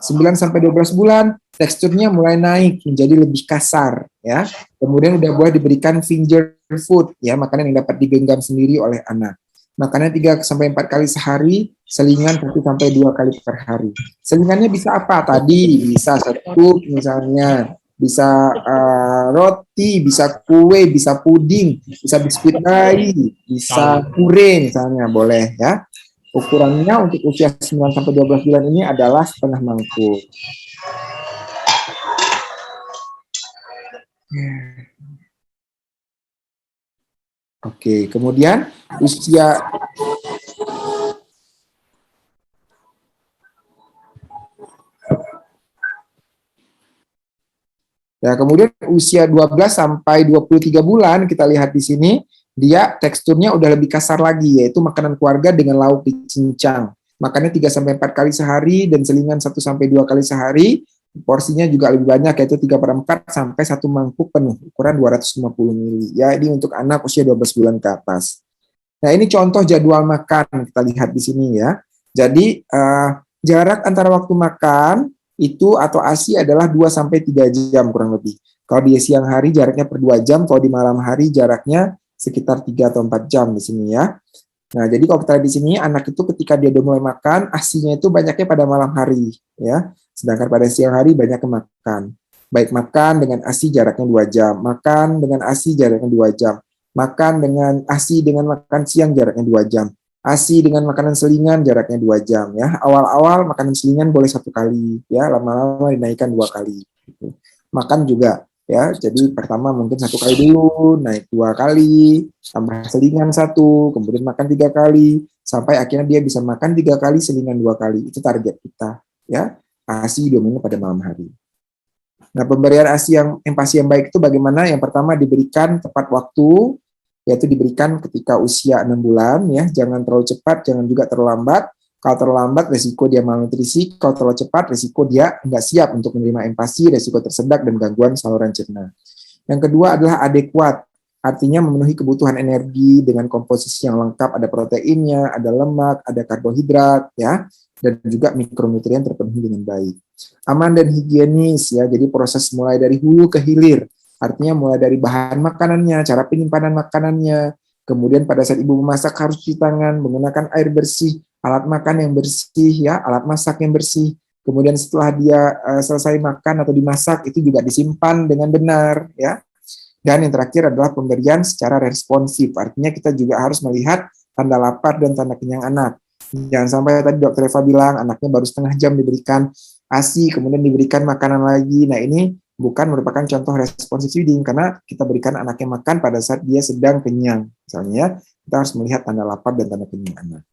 9 sampai 12 bulan teksturnya mulai naik menjadi lebih kasar ya. Kemudian udah boleh diberikan finger food ya, makanan yang dapat digenggam sendiri oleh anak. Makannya 3 sampai 4 kali sehari, selingan 1 sampai 2 kali per hari. Selingannya bisa apa? Tadi bisa satu misalnya, bisa roti, bisa kue, bisa puding, bisa biskuit bayi, bisa puree misalnya, boleh ya. Ukurannya untuk usia 9 sampai 12 bulan ini adalah setengah mangkuk. Oke, kemudian usia ya, kemudian usia 12 sampai 23 bulan kita lihat di sini dia teksturnya udah lebih kasar lagi, yaitu makanan keluarga dengan lauk dicincang. Makannya 3 sampai 4 kali sehari dan selingan 1 sampai 2 kali sehari. Porsinya juga lebih banyak, yaitu 3/4 sampai 1 mangkuk penuh ukuran 250 ml. Ya, ini untuk anak usia 12 bulan ke atas. Nah, ini contoh jadwal makan kita lihat di sini ya. Jadi jarak antara waktu makan itu atau ASI adalah 2 sampai 3 jam kurang lebih. Kalau di siang hari jaraknya per 2 jam, kalau di malam hari jaraknya sekitar 3 atau 4 jam di sini ya. Nah, jadi kalau kita lihat di sini anak itu ketika dia udah mulai makan, ASI-nya itu banyaknya pada malam hari ya. Sedangkan pada siang hari banyak makan. Baik makan dengan ASI jaraknya 2 jam, makan dengan ASI jaraknya 2 jam. Makan dengan ASI dengan makan siang jaraknya 2 jam. ASI dengan makanan selingan jaraknya 2 jam ya. Awal-awal makanan selingan boleh 1 kali ya, lama-lama dinaikkan 2 kali. Gitu. Makan juga ya, jadi pertama mungkin 1 kali dulu, naik 2 kali, tambah selingan 1, kemudian makan 3 kali, sampai akhirnya dia bisa makan 3 kali, selingan 2 kali. Itu target kita ya. ASI dominan pada malam hari. Nah, pemberian ASI yang yang baik itu bagaimana? Yang pertama diberikan tepat waktu, yaitu diberikan ketika usia 6 bulan ya, jangan terlalu cepat, jangan juga terlalu lambat. Kalau terlalu lambat resiko dia malnutrisi, kalau terlalu cepat resiko dia nggak siap untuk menerima empasi, resiko tersedak dan gangguan saluran cerna. Yang kedua adalah adekuat, artinya memenuhi kebutuhan energi dengan komposisi yang lengkap, ada proteinnya, ada lemak, ada karbohidrat ya, dan juga mikronutrien terpenuhi dengan baik. Aman dan higienis ya, jadi proses mulai dari hulu ke hilir. Artinya mulai dari bahan makanannya, cara penyimpanan makanannya, Kemudian pada saat ibu memasak harus cuci tangan, menggunakan air bersih, alat makan yang bersih, ya, alat masak yang bersih. Kemudian setelah dia selesai makan atau dimasak itu juga disimpan dengan benar, ya. Dan yang terakhir adalah pemberian secara responsif. Artinya kita juga harus melihat tanda lapar dan tanda kenyang anak. Jangan sampai tadi dokter Eva bilang anaknya baru setengah jam diberikan ASI, kemudian diberikan makanan lagi. Nah ini bukan merupakan contoh responsif feeding karena kita berikan anaknya makan pada saat dia sedang kenyang. Misalnya kita harus melihat tanda lapar dan tanda kenyang anak.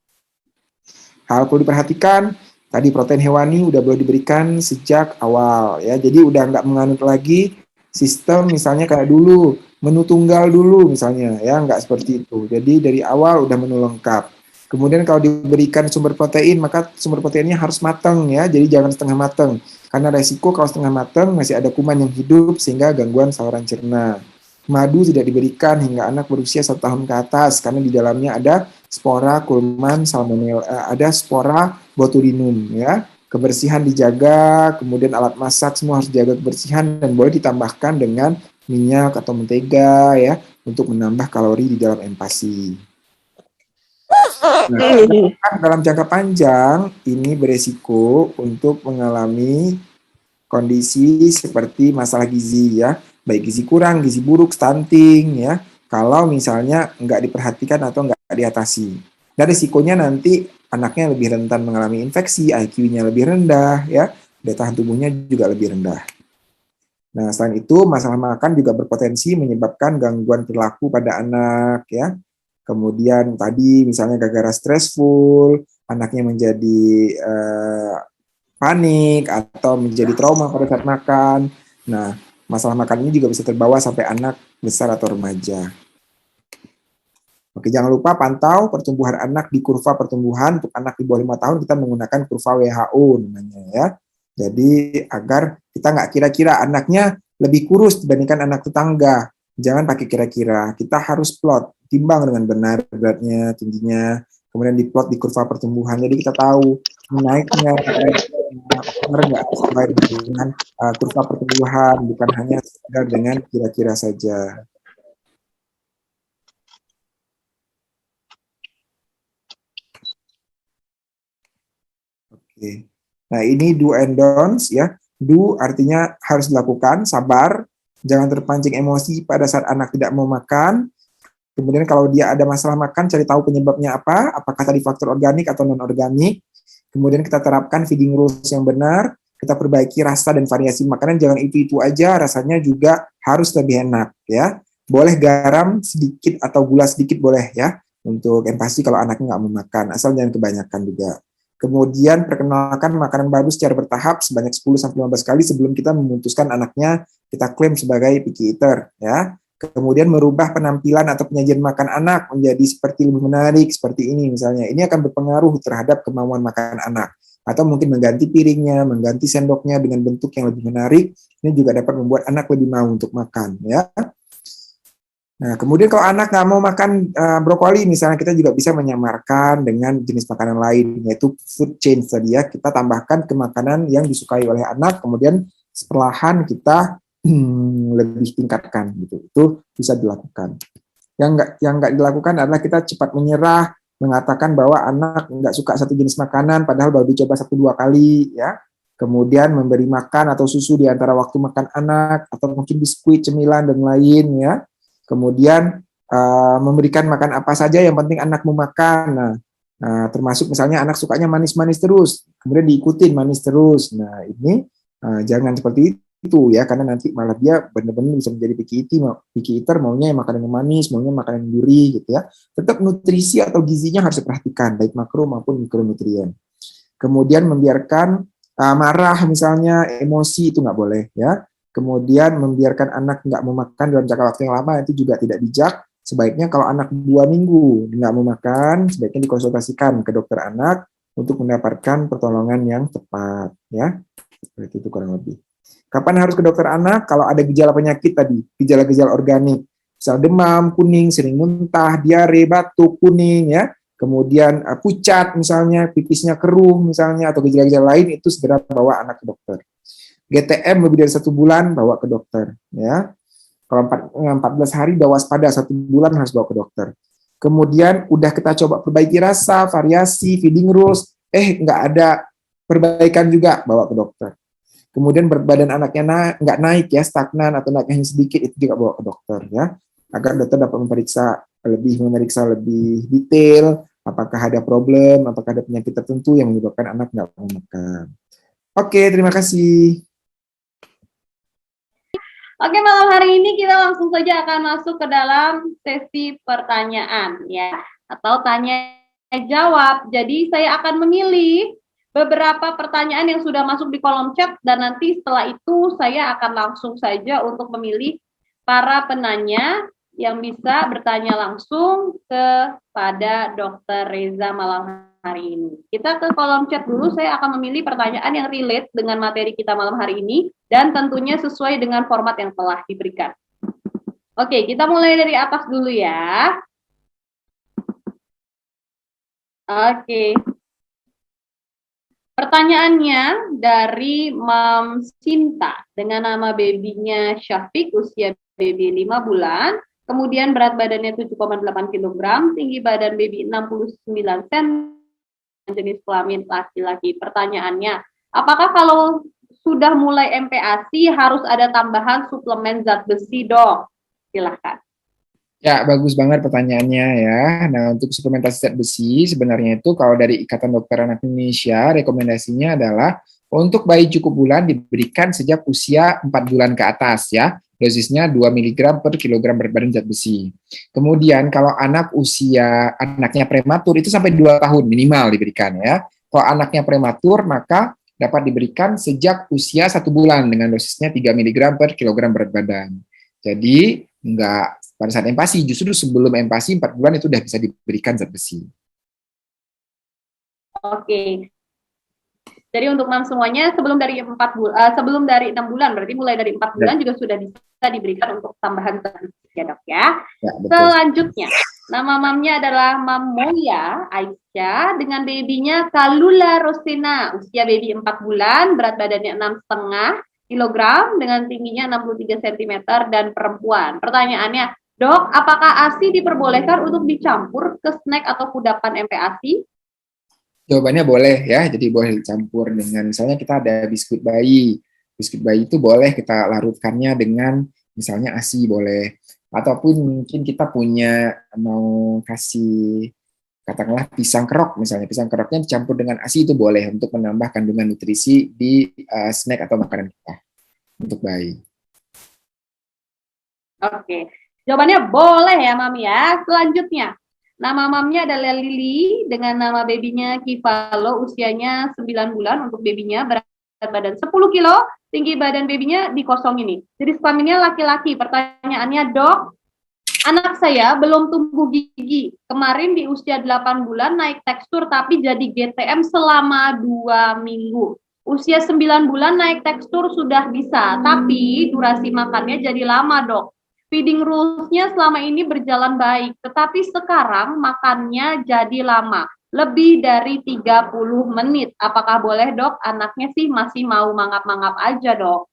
Hal perlu diperhatikan, tadi protein hewani udah boleh diberikan sejak awal ya. Jadi udah nggak menganut lagi sistem misalnya kayak dulu menu tunggal dulu misalnya ya, nggak seperti itu. Jadi dari awal udah menu lengkap. Kemudian kalau diberikan sumber protein maka sumber proteinnya harus matang ya. Jadi jangan setengah matang karena resiko kalau setengah matang masih ada kuman yang hidup sehingga gangguan saluran cerna. Madu tidak diberikan hingga anak berusia 1 tahun ke atas karena di dalamnya ada spora kuman salmonella, ada spora botulinum ya. Kebersihan dijaga, kemudian alat masak semua harus jaga kebersihan dan boleh ditambahkan dengan minyak atau mentega ya untuk menambah kalori di dalam empasi. Nah, dalam jangka panjang ini beresiko untuk mengalami kondisi seperti masalah gizi ya, baik gizi kurang, gizi buruk, stunting ya, kalau misalnya nggak diperhatikan atau nggak diatasi. Dan risikonya nanti anaknya lebih rentan mengalami infeksi, IQ-nya lebih rendah ya, daya tahan tubuhnya juga lebih rendah. Nah, selain itu masalah makan juga berpotensi menyebabkan gangguan perilaku pada anak ya. Kemudian tadi misalnya gara-gara stressful, anaknya menjadi panik atau menjadi trauma pada saat makan. Nah, masalah makan ini juga bisa terbawa sampai anak besar atau remaja. Oke, jangan lupa pantau pertumbuhan anak di kurva pertumbuhan. Untuk anak di bawah 5 tahun kita menggunakan kurva WHO namanya ya. Jadi agar kita nggak kira-kira anaknya lebih kurus dibandingkan anak tetangga. Jangan pakai kira-kira. Kita harus plot, timbang dengan benar beratnya, tingginya, kemudian diplot di kurva pertumbuhan. Jadi kita tahu naiknya benar nggak sesuai dengan kurva pertumbuhan, bukan hanya sekedar dengan kira-kira saja. Oke. Nah, ini do and don'ts ya. Do artinya harus dilakukan, sabar, jangan terpancing emosi pada saat anak tidak mau makan. Kemudian kalau dia ada masalah makan, cari tahu penyebabnya apa, apakah tadi faktor organik atau non-organik. Kemudian kita terapkan feeding rules yang benar, kita perbaiki rasa dan variasi makanan, jangan itu-itu aja, rasanya juga harus lebih enak ya. Boleh garam sedikit atau gula sedikit boleh ya, untuk empasi kalau anaknya nggak mau makan, asal jangan kebanyakan juga. Kemudian perkenalkan makanan baru secara bertahap sebanyak 10-15 kali sebelum kita memutuskan anaknya kita klaim sebagai picky eater ya. Kemudian merubah penampilan atau penyajian makan anak menjadi seperti lebih menarik seperti ini misalnya. Ini akan berpengaruh terhadap kemauan makan anak. Atau mungkin mengganti piringnya, mengganti sendoknya dengan bentuk yang lebih menarik. Ini juga dapat membuat anak lebih mau untuk makan ya. Nah, kemudian kalau anak nggak mau makan brokoli, misalnya kita juga bisa menyamarkan dengan jenis makanan lain, yaitu food change tadi ya. Kita tambahkan ke makanan yang disukai oleh anak, kemudian perlahan kita lebih tingkatkan gitu. Itu bisa dilakukan. Yang nggak dilakukan adalah kita cepat menyerah, mengatakan bahwa anak nggak suka satu jenis makanan, padahal baru dicoba 1-2 kali ya. Kemudian memberi makan atau susu di antara waktu makan anak, atau mungkin biskuit, cemilan dan lain ya. Kemudian memberikan makan apa saja yang penting anak mau makan. Nah, termasuk misalnya anak sukanya manis-manis terus, kemudian diikutin manis terus. Nah, ini jangan seperti itu ya, karena nanti malah dia benar-benar bisa menjadi picky eater, maunya yang makanan yang manis, maunya makanan yang gurih gitu ya. Tetap nutrisi atau gizinya harus diperhatikan, baik makro maupun mikronutrien. Kemudian membiarkan marah misalnya, emosi itu nggak boleh ya. Kemudian membiarkan anak nggak mau makan dalam jangka waktu yang lama itu juga tidak bijak. Sebaiknya kalau anak 2 minggu nggak mau makan, sebaiknya dikonsultasikan ke dokter anak untuk mendapatkan pertolongan yang tepat ya. Seperti itu kurang lebih. Kapan harus ke dokter anak? Kalau ada gejala penyakit tadi, gejala-gejala organik, misal demam, kuning, sering muntah, diare, batuk, kuning ya. Kemudian pucat misalnya, pipisnya keruh misalnya, atau gejala-gejala lain, itu segera bawa anak ke dokter. GTM lebih dari 1 bulan bawa ke dokter ya. Kalau 14 hari udah waspada, 1 bulan harus bawa ke dokter. kemudian udah kita coba perbaiki rasa, variasi, feeding rules, nggak ada perbaikan juga, bawa ke dokter. Kemudian berat badan anaknya nggak naik ya, stagnan atau naik hanya sedikit, itu juga bawa ke dokter ya, agar dokter dapat memeriksa lebih detail, apakah ada problem, apakah ada penyakit tertentu yang menyebabkan anak nggak mau makan. Oke, terima kasih. Oke, malam hari ini kita langsung saja akan masuk ke dalam sesi pertanyaan ya, atau tanya jawab. Jadi saya akan memilih beberapa pertanyaan yang sudah masuk di kolom chat dan nanti setelah itu saya akan langsung saja untuk memilih para penanya yang bisa bertanya langsung kepada Dr. Reza malam hari ini. Kita ke kolom chat dulu, saya akan memilih pertanyaan yang relate dengan materi kita malam hari ini dan tentunya sesuai dengan format yang telah diberikan. Oke, kita mulai dari atas dulu ya. Oke. Pertanyaannya dari Mam Sinta dengan nama babynya Syafiq, usia baby 5 bulan, kemudian berat badannya 7,8 kg, tinggi badan baby 69 cm, jenis kelamin laki-laki. Pertanyaannya, apakah kalau sudah mulai MPASI harus ada tambahan suplemen zat besi, Dok? Silahkan. Ya, bagus banget pertanyaannya ya. Nah, untuk suplementasi zat besi, sebenarnya itu kalau dari Ikatan Dokter Anak Indonesia, rekomendasinya adalah untuk bayi cukup bulan diberikan sejak usia 4 bulan ke atas ya. Dosisnya 2 mg per kilogram berat badan zat besi. Kemudian kalau anaknya prematur itu sampai 2 tahun minimal diberikan ya. Kalau anaknya prematur maka dapat diberikan sejak usia 1 bulan dengan dosisnya 3 mg per kilogram berat badan. Jadi enggak pada saat empasi, justru sebelum empasi 4 bulan itu sudah bisa diberikan zat besi. Oke. Jadi untuk mam semuanya sebelum dari 6 bulan, berarti mulai dari 4 bulan juga sudah bisa diberikan untuk tambahan zat besi ya, Dok ya. Selanjutnya, nama mamnya adalah Mam Moya Aisyah dengan babynya Kalula Rosena, usia baby 4 bulan, berat badannya 6,5 kilogram dengan tingginya 63 cm dan perempuan. Pertanyaannya, Dok, apakah ASI diperbolehkan untuk dicampur ke snack atau kudapan MPASI? Jawabannya boleh ya, jadi boleh dicampur dengan misalnya kita ada biskuit bayi. Biskuit bayi itu boleh kita larutkannya dengan misalnya ASI boleh. Ataupun mungkin kita mau kasih katakanlah pisang kerok misalnya, pisang keroknya dicampur dengan ASI itu boleh untuk menambah kandungan nutrisi di snack atau makanan kita untuk bayi. Oke. Jawabannya boleh ya, Mami ya. Selanjutnya, nama mamnya adalah Lili dengan nama babynya Kivalo, usianya 9 bulan untuk babynya, berat badan 10 kilo, tinggi badan babynya di kosong ini. Jadi kelaminnya laki-laki. Pertanyaannya, Dok, anak saya belum tumbuh gigi. Kemarin di usia 8 bulan naik tekstur tapi jadi GTM selama 2 minggu. Usia 9 bulan naik tekstur sudah bisa, tapi durasi makannya jadi lama, Dok. Feeding rules-nya selama ini berjalan baik, tetapi sekarang makannya jadi lama, lebih dari 30 menit. Apakah boleh, Dok? Anaknya sih masih mau mangap-mangap aja, Dok.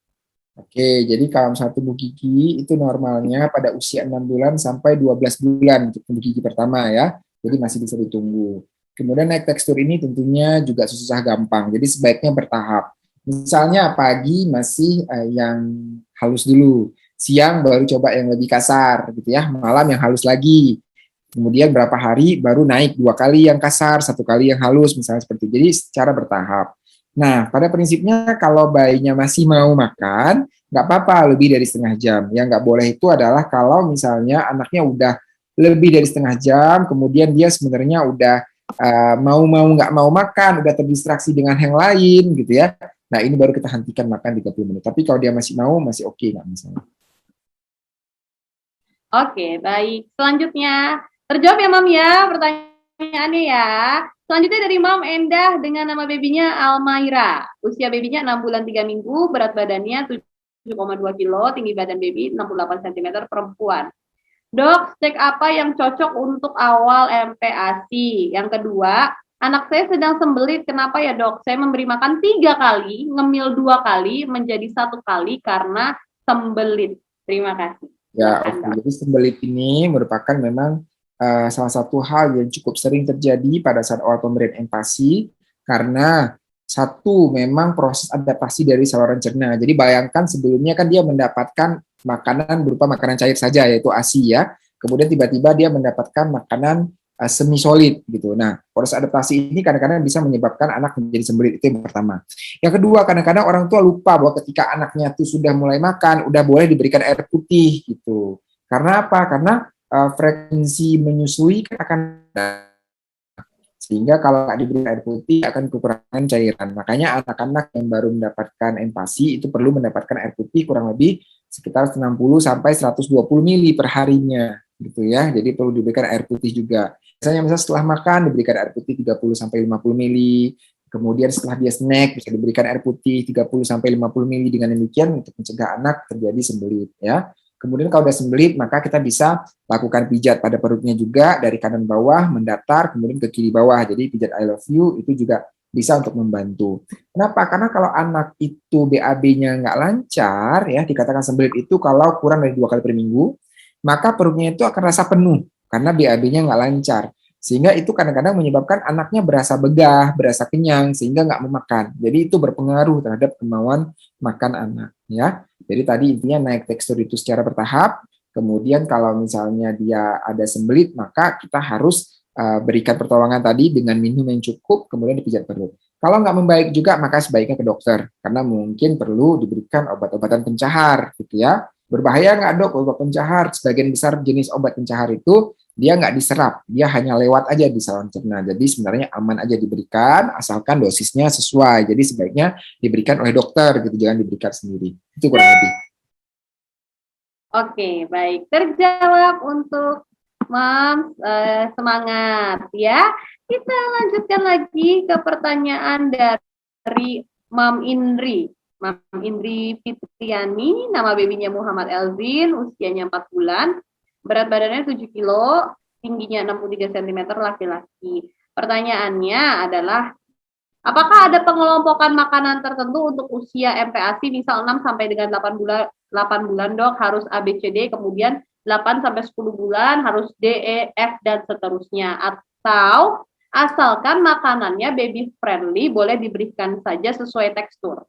Oke, jadi kalau misalnya tumbuh gigi itu normalnya pada usia 6 bulan sampai 12 bulan untuk tumbuh gigi pertama ya. Jadi masih bisa ditunggu. Kemudian naik tekstur ini tentunya juga susah gampang, jadi sebaiknya bertahap. Misalnya pagi masih yang halus dulu, siang baru coba yang lebih kasar gitu ya, malam yang halus lagi. Kemudian berapa hari baru naik 2 kali yang kasar, 1 kali yang halus misalnya seperti itu. Jadi secara bertahap. Nah, pada prinsipnya kalau bayinya masih mau makan, nggak apa-apa lebih dari setengah jam. Yang nggak boleh itu adalah kalau misalnya anaknya udah lebih dari setengah jam, kemudian dia sebenarnya udah mau nggak mau makan, udah terdistraksi dengan yang lain gitu ya. Nah, ini baru kita hentikan makan 30 menit. Tapi kalau dia masih mau, masih oke, nggak masalah. Oke, baik. Selanjutnya, terjawab ya, Mam ya, pertanyaannya ya. Selanjutnya dari Mam Endah dengan nama babynya Almaira. Usia babynya 6 bulan 3 minggu, berat badannya 7,2 kilo, tinggi badan baby 68 cm, perempuan. Dok, cek apa yang cocok untuk awal MPASI? Yang kedua, anak saya sedang sembelit, kenapa ya, Dok? Saya memberi makan 3 kali, ngemil 2 kali, menjadi 1 kali karena sembelit. Terima kasih. Ya, oke. Jadi sembelit ini merupakan memang salah satu hal yang cukup sering terjadi pada saat awal pemberian empasi, karena satu, memang proses adaptasi dari saluran cerna. Jadi bayangkan sebelumnya kan dia mendapatkan makanan berupa makanan cair saja, yaitu ASI ya. Kemudian tiba-tiba dia mendapatkan makanan semi solid gitu. Nah, proses adaptasi ini kadang-kadang bisa menyebabkan anak menjadi sembelit, itu yang pertama. Yang kedua, kadang-kadang orang tua lupa bahwa ketika anaknya tuh sudah mulai makan, udah boleh diberikan air putih gitu. Karena apa? Karena frekuensi menyusui kan akan, sehingga kalau nggak diberi air putih akan kekurangan cairan. Makanya anak-anak yang baru mendapatkan empasi itu perlu mendapatkan air putih kurang lebih sekitar 60 sampai 120 mili per harinya gitu ya. Jadi perlu diberikan air putih juga. Misalnya setelah makan diberikan air putih 30 sampai 50 mili. Kemudian setelah dia snack bisa diberikan air putih 30 sampai 50 mili, dengan demikian untuk mencegah anak terjadi sembelit ya. Kemudian kalau udah sembelit, maka kita bisa lakukan pijat pada perutnya juga dari kanan bawah mendatar kemudian ke kiri bawah. Jadi pijat I love you itu juga bisa untuk membantu. Kenapa? Karena kalau anak itu BAB-nya nggak lancar ya, dikatakan sembelit itu kalau kurang dari 2 kali per minggu, maka perutnya itu akan rasa penuh karena BAB-nya nggak lancar. Sehingga itu kadang-kadang menyebabkan anaknya berasa begah, berasa kenyang, sehingga nggak mau makan. Jadi itu berpengaruh terhadap kemauan makan anak. Ya. Jadi tadi intinya naik tekstur itu secara bertahap. Kemudian kalau misalnya dia ada sembelit, maka kita harus berikan pertolongan tadi dengan minum yang cukup, kemudian dipijat perut. Kalau nggak membaik juga, maka sebaiknya ke dokter, karena mungkin perlu diberikan obat-obatan pencahar, gitu ya. Berbahaya nggak dok obat pencahar? Sebagian besar jenis obat pencahar itu dia nggak diserap, dia hanya lewat aja di saluran cerna. Jadi sebenarnya aman aja diberikan, asalkan dosisnya sesuai. Jadi sebaiknya diberikan oleh dokter, gitu, jangan diberikan sendiri. Itu kurang lebih. Oke, baik. Terjawab untuk Mams, semangat ya. Kita lanjutkan lagi ke pertanyaan dari Mam Indri. Mam Indri Fitriani, nama babynya Muhammad Elvin, usianya 4 bulan, berat badannya 7 kilo, tingginya 63 cm, laki-laki. Pertanyaannya adalah, apakah ada pengelompokan makanan tertentu untuk usia MPASI, misal 6 sampai dengan 8 bulan dok harus ABCD, kemudian 8 sampai 10 bulan harus D, E, F, dan seterusnya, atau asalkan makanannya baby friendly boleh diberikan saja sesuai tekstur?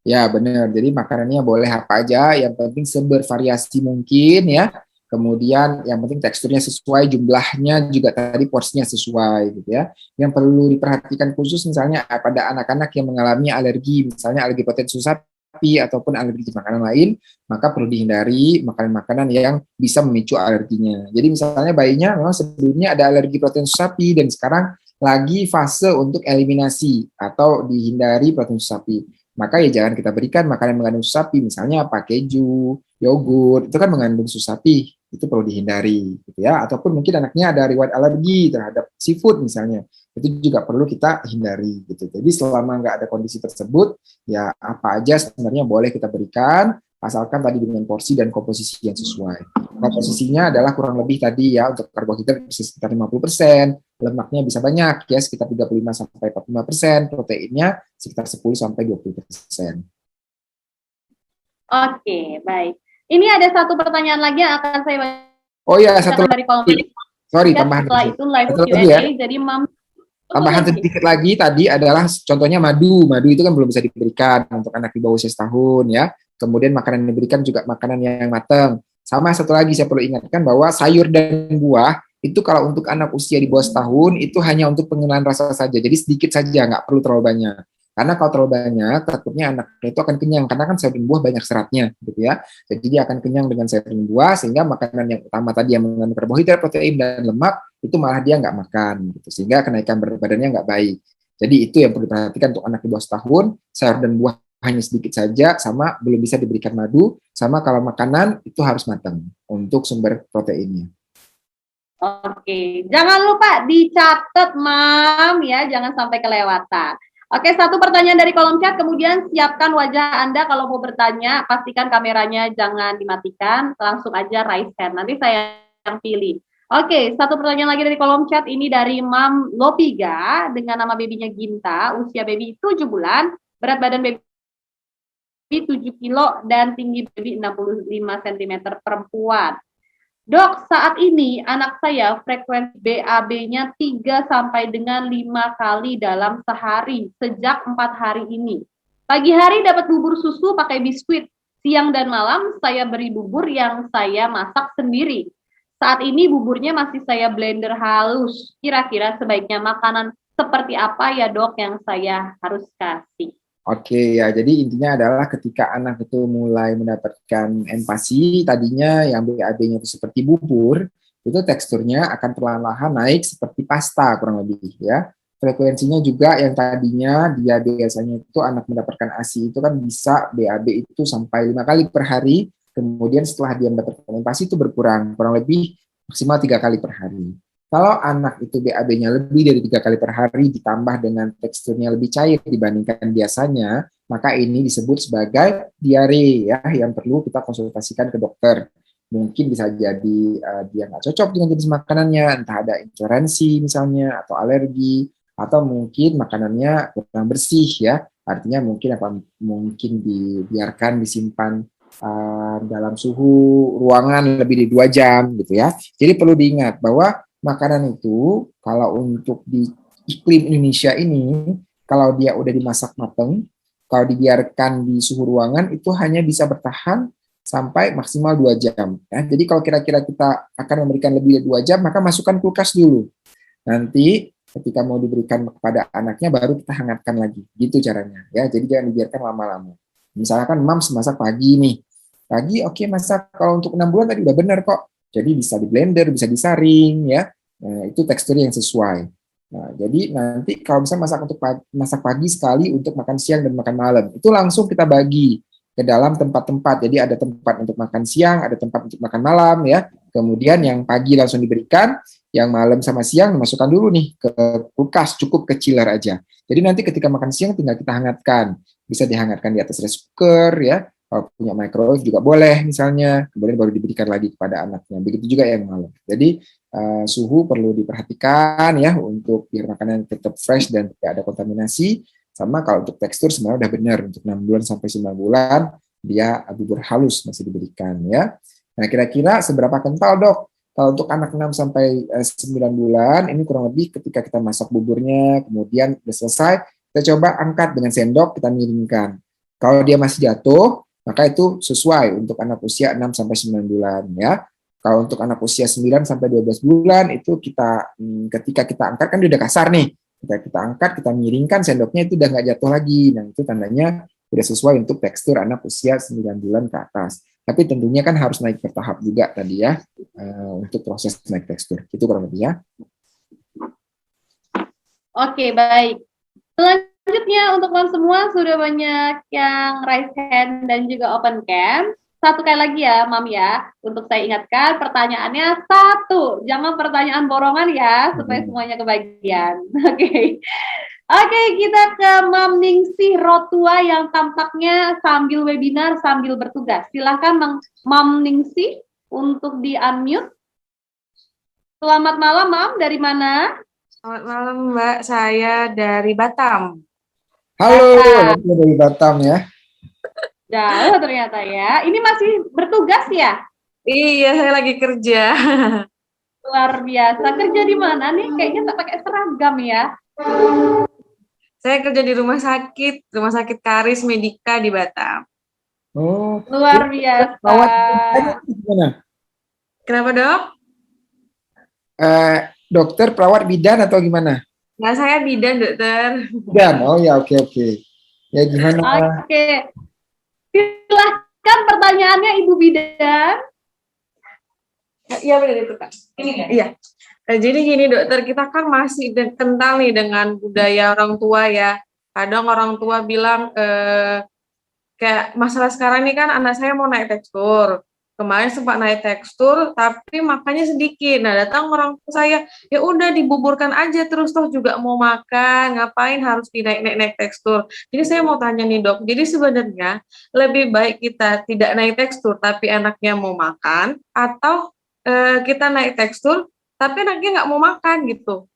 Ya benar, jadi makanannya boleh apa aja, yang penting sebervariasi mungkin ya. Kemudian yang penting teksturnya sesuai, jumlahnya juga tadi porsinya sesuai gitu ya. Yang perlu diperhatikan khusus misalnya pada anak-anak yang mengalami alergi, misalnya alergi protein susu sapi ataupun alergi makanan lain, maka perlu dihindari makanan-makanan yang bisa memicu alerginya. Jadi misalnya bayinya memang sebelumnya ada alergi protein susu sapi dan sekarang lagi fase untuk eliminasi atau dihindari protein susu sapi, maka ya jangan kita berikan makanan mengandung susu sapi, misalnya apa keju, yogurt, itu kan mengandung susu sapi, itu perlu dihindari gitu ya. Ataupun mungkin anaknya ada riwayat alergi terhadap seafood misalnya, itu juga perlu kita hindari gitu. Jadi selama nggak ada kondisi tersebut, ya apa aja sebenarnya boleh kita berikan, asalkan tadi dengan porsi dan komposisi yang sesuai. Komposisinya adalah kurang lebih tadi ya, untuk karbohidrat bisa sekitar 50%, lemaknya bisa banyak ya, sekitar 35 sampai 45%, proteinnya sekitar 10 sampai 20%. Oke, baik. Ini ada satu pertanyaan lagi yang akan saya Oh ya, satu dari kolom lagi. Sorry, tambahan. Setelah itu live Q&A, ya. jadi Mam. Tambahan sedikit lagi tadi adalah contohnya madu. Madu itu kan belum bisa diberikan untuk anak di bawah usia setahun ya. Kemudian makanan yang diberikan juga makanan yang matang. Sama satu lagi saya perlu ingatkan bahwa sayur dan buah itu kalau untuk anak usia di bawah setahun itu hanya untuk pengenalan rasa saja. Jadi sedikit saja, nggak perlu terlalu banyak. Karena kalau terlalu banyak, takutnya anaknya itu akan kenyang. Karena kan sayur dan buah banyak seratnya, gitu ya. Jadi dia akan kenyang dengan sayur dan buah, sehingga makanan yang utama tadi yang mengandung karbohidrat, protein, dan lemak, itu malah dia nggak makan, gitu. Sehingga kenaikan berat badannya nggak baik. Jadi itu yang perlu diperhatikan untuk anak di bawah setahun, sayur dan buah hanya sedikit saja, sama belum bisa diberikan madu, sama kalau makanan itu harus matang untuk sumber proteinnya. Oke, jangan lupa dicatat, Mam, ya, jangan sampai kelewatan. Oke, satu pertanyaan dari kolom chat, kemudian siapkan wajah Anda kalau mau bertanya, pastikan kameranya jangan dimatikan, langsung aja raise hand, nanti saya yang pilih. Oke, satu pertanyaan lagi dari kolom chat, ini dari Mam Lopiga, dengan nama babynya Ginta, usia baby 7 bulan, berat badan baby 7 kilo, dan tinggi baby 65 cm, perempuan. Dok, saat ini anak saya frekuensi BAB-nya 3 sampai dengan 5 kali dalam sehari sejak 4 hari ini. Pagi hari dapat bubur susu pakai biskuit. Siang dan malam saya beri bubur yang saya masak sendiri. Saat ini buburnya masih saya blender halus. Kira-kira sebaiknya makanan seperti apa ya dok yang saya harus kasih? Oke ya, jadi intinya adalah ketika anak itu mulai mendapatkan empati, tadinya yang BAB-nya itu seperti bubur, itu teksturnya akan perlahan-lahan naik seperti pasta kurang lebih ya. Frekuensinya juga yang tadinya dia biasanya itu anak mendapatkan ASI itu kan bisa BAB itu sampai 5 kali per hari, kemudian setelah dia mendapatkan empati itu berkurang, kurang lebih maksimal 3 kali per hari. Kalau anak itu BAB-nya lebih dari 3 kali per hari ditambah dengan teksturnya lebih cair dibandingkan biasanya, maka ini disebut sebagai diare ya, yang perlu kita konsultasikan ke dokter. Mungkin bisa jadi dia nggak cocok dengan jenis makanannya, entah ada intoleransi misalnya atau alergi, atau mungkin makanannya kurang bersih ya. Artinya mungkin dibiarkan disimpan dalam suhu ruangan lebih dari 2 jam gitu ya. Jadi perlu diingat bahwa makanan itu kalau untuk di iklim Indonesia ini, kalau dia udah dimasak mateng, kalau dibiarkan di suhu ruangan itu hanya bisa bertahan sampai maksimal 2 jam. Ya. Jadi kalau kira-kira kita akan memberikan lebih dari 2 jam, maka masukkan kulkas dulu. Nanti ketika mau diberikan kepada anaknya baru kita hangatkan lagi. Gitu caranya. Ya, jadi jangan dibiarkan lama-lama. Misalkan mams masak pagi nih. Pagi oke, masak kalau untuk 6 bulan tadi udah benar kok. Jadi bisa di blender, bisa disaring ya. Nah, itu tekstur yang sesuai. Nah, jadi nanti kalau misalnya masak pagi sekali untuk makan siang dan makan malam, itu langsung kita bagi ke dalam tempat-tempat. Jadi ada tempat untuk makan siang, ada tempat untuk makan malam ya. Kemudian yang pagi langsung diberikan, yang malam sama siang dimasukkan dulu nih ke kulkas, cukup ke chiller aja. Jadi nanti ketika makan siang tinggal kita hangatkan. Bisa dihangatkan di atas rice cooker ya, kalau punya microwave juga boleh misalnya, kemudian baru diberikan lagi kepada anaknya. Begitu juga yang malam. Jadi suhu perlu diperhatikan ya untuk biar makanan tetap fresh dan tidak ada kontaminasi. Sama kalau untuk tekstur sebenarnya udah benar untuk 6 bulan sampai 9 bulan dia bubur halus masih diberikan ya. Nah, kira-kira seberapa kental, Dok? Kalau untuk anak 6 sampai 9 bulan ini kurang lebih ketika kita masak buburnya, kemudian udah selesai, kita coba angkat dengan sendok, kita miringkan. Kalau dia masih jatuh, maka itu sesuai untuk anak usia 6 sampai 9 bulan ya. Kalau untuk anak usia 9 sampai 12 bulan itu kita ketika kita angkat kan dia udah kasar nih. Ketika kita angkat, kita miringkan sendoknya itu udah nggak jatuh lagi. Nah, itu tandanya udah sesuai untuk tekstur anak usia 9 bulan ke atas. Tapi tentunya kan harus naik bertahap juga tadi ya untuk proses naik tekstur. Itu kurang lebih ya. Oke, baik. Selanjutnya untuk teman semua sudah banyak yang raise hand dan juga open cam. Satu kali lagi ya, Mam ya. Untuk saya ingatkan, pertanyaannya satu. Jangan pertanyaan borongan ya, supaya semuanya kebagian. Oke. Oke, kita ke Mam Ningsih Rotua yang tampaknya sambil webinar, sambil bertugas. Silahkan Mam Ningsih untuk di-unmute. Selamat malam, Mam. Dari mana? Selamat malam, Mbak. Saya dari Batam. Halo, dari Batam ya. Jauh ternyata ya. Ini masih bertugas ya? Iya, saya lagi kerja. Luar biasa. Kerja di mana nih? Kayaknya tak pakai seragam ya. Saya kerja di Rumah Sakit Karis Medika di Batam. Oh, luar biasa. Gimana? Kenapa, Dok? Dokter, perawat, bidan atau gimana? Nah, saya bidan, Dokter. Bidan, oh ya, oke. Ya gimana? Oke. Silahkan pertanyaannya Ibu Bidan. Iya benar itu Kak. Ini ya? Iya. Jadi gini dokter, kita kan masih kental nih dengan budaya orang tua ya. Kadang orang tua bilang kayak masalah sekarang ini kan anak saya mau naik tekstur. Kemarin sempat naik tekstur tapi makannya sedikit. Nah, datang orang tua saya, ya udah dibuburkan aja terus toh juga mau makan, ngapain harus dinaik tekstur. Jadi saya mau tanya nih dok, jadi sebenarnya lebih baik kita tidak naik tekstur tapi anaknya mau makan atau kita naik tekstur tapi anaknya nggak mau makan gitu.